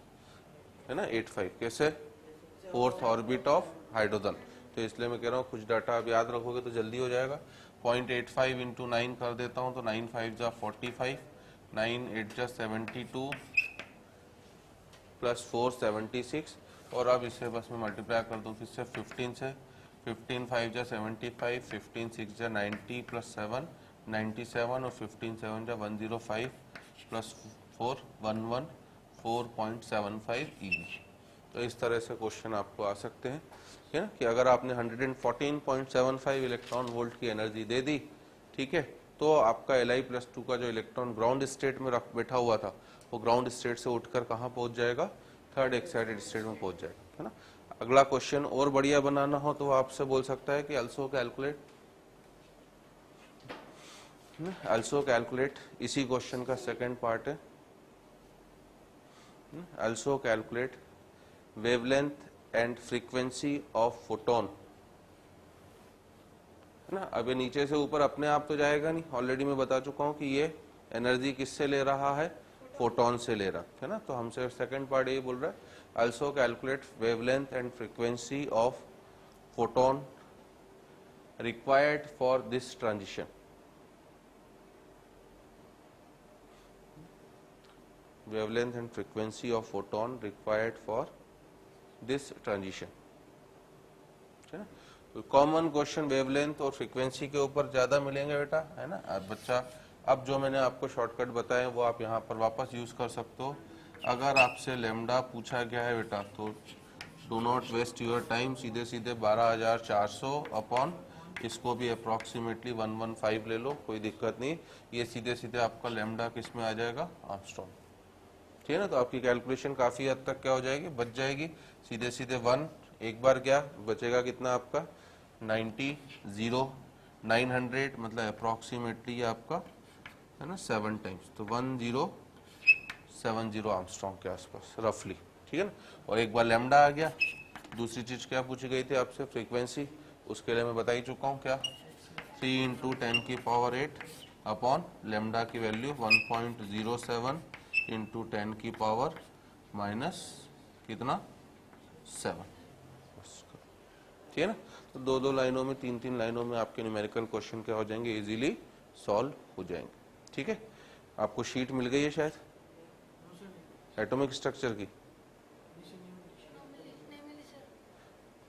है ना 85, कैसे, फोर्थ ऑर्बिट ऑफ हाइड्रोजन। तो इसलिए मैं कह रहा हूँ कुछ डाटा आप याद रखोगे तो जल्दी हो जाएगा। 0.85 इंटू 9 कर देता हूँ तो 9 5 जा 45, 9 8 जा 72 प्लस 4 76, और अब इसे बस मैं मल्टीप्लाई कर दूँ किससे 15 से, 15 5 जा 75, 15 6 जा 90 प्लस 7 97, और 15 7 जा 105 प्लस 4 114.75 eV। तो इस तरह से क्वेश्चन आपको आ सकते हैं, है ना, कि अगर आपने 114.75 इलेक्ट्रॉन वोल्ट की एनर्जी दे दी, ठीक है, तो आपका Li+2 का जो इलेक्ट्रॉन ग्राउंड स्टेट में बैठा हुआ था वो ग्राउंड स्टेट से उठकर कहाँ पहुंच जाएगा, थर्ड एक्साइटेड स्टेट में पहुंच जाएगा, है ना। अगला क्वेश्चन और बढ़िया बनाना हो तो वो आपसे बोल सकता है कि अल्सो कैलकुलेट, इसी क्वेश्चन का सेकंड पार्ट है, also calculate wavelength and frequency of photon, है ना। अब ये नीचे से ऊपर अपने आप तो जाएगा नहीं, ऑलरेडी मैं बता चुका हूँ कि ये एनर्जी किससे ले रहा है, फोटोन से ले रहा है ना। तो हमसे सेकंड पार्ट यही बोल रहा है, also calculate wavelength and frequency of photon required for this transition, wavelength and frequency of photon required for this transition, है ना। तो कॉमन क्वेश्चन वेवलेंथ और फ्रीक्वेंसी के ऊपर ज्यादा मिलेंगे बेटा, है ना। अब बच्चा, अब जो मैंने आपको शॉर्टकट बताए वो आप यहाँ पर वापस यूज कर सकते हो। अगर आपसे लेमडा पूछा गया है बेटा तो do not waste your time, सीधे सीधे 12,400 अपॉन, इसको भी अप्रॉक्सीमेटली 115 ले लो, कोई दिक्कत नहीं। ये सीधे सीधे आपका लेमडा किस में आ जाएगा, आर्मस्ट्रॉन्ग, ठीक है ना। तो आपकी कैलकुलेशन काफी हद तक क्या हो जाएगी, बच जाएगी। सीधे सीधे 1 एक बार गया, बचेगा कितना आपका 90 0 900, मतलब अप्रॉक्सीमेटली आपका, है ना, 7 टाइम्स, तो 1070 आर्मस्ट्रॉन्ग के आसपास रफली, ठीक है ना। और एक बार लैम्डा आ गया, दूसरी चीज क्या पूछी गई थी आपसे, फ्रीक्वेंसी, उसके लिए मैं बता ही चुका हूँ क्या, 3 इंटू 10⁸ अपॉन लेमडा की वैल्यू 1.07 इंटू 10⁻⁻, कितना 7, ठीक है ना। तो दो दो लाइनों में, तीन तीन लाइनों में आपके न्यूमेरिकल क्वेश्चन क्या हो जाएंगे, इजीली सॉल्व हो जाएंगे, ठीक है। आपको शीट मिल गई है शायद एटॉमिक स्ट्रक्चर की,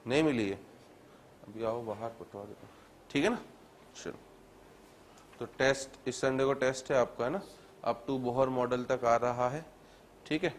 नहीं मिली है, अभी आओ बाहर बता देता, ठीक है ना। चलो, तो टेस्ट इस संडे को टेस्ट है आपका, है ना, अप टू बोहर मॉडल तक आ रहा है, ठीक है।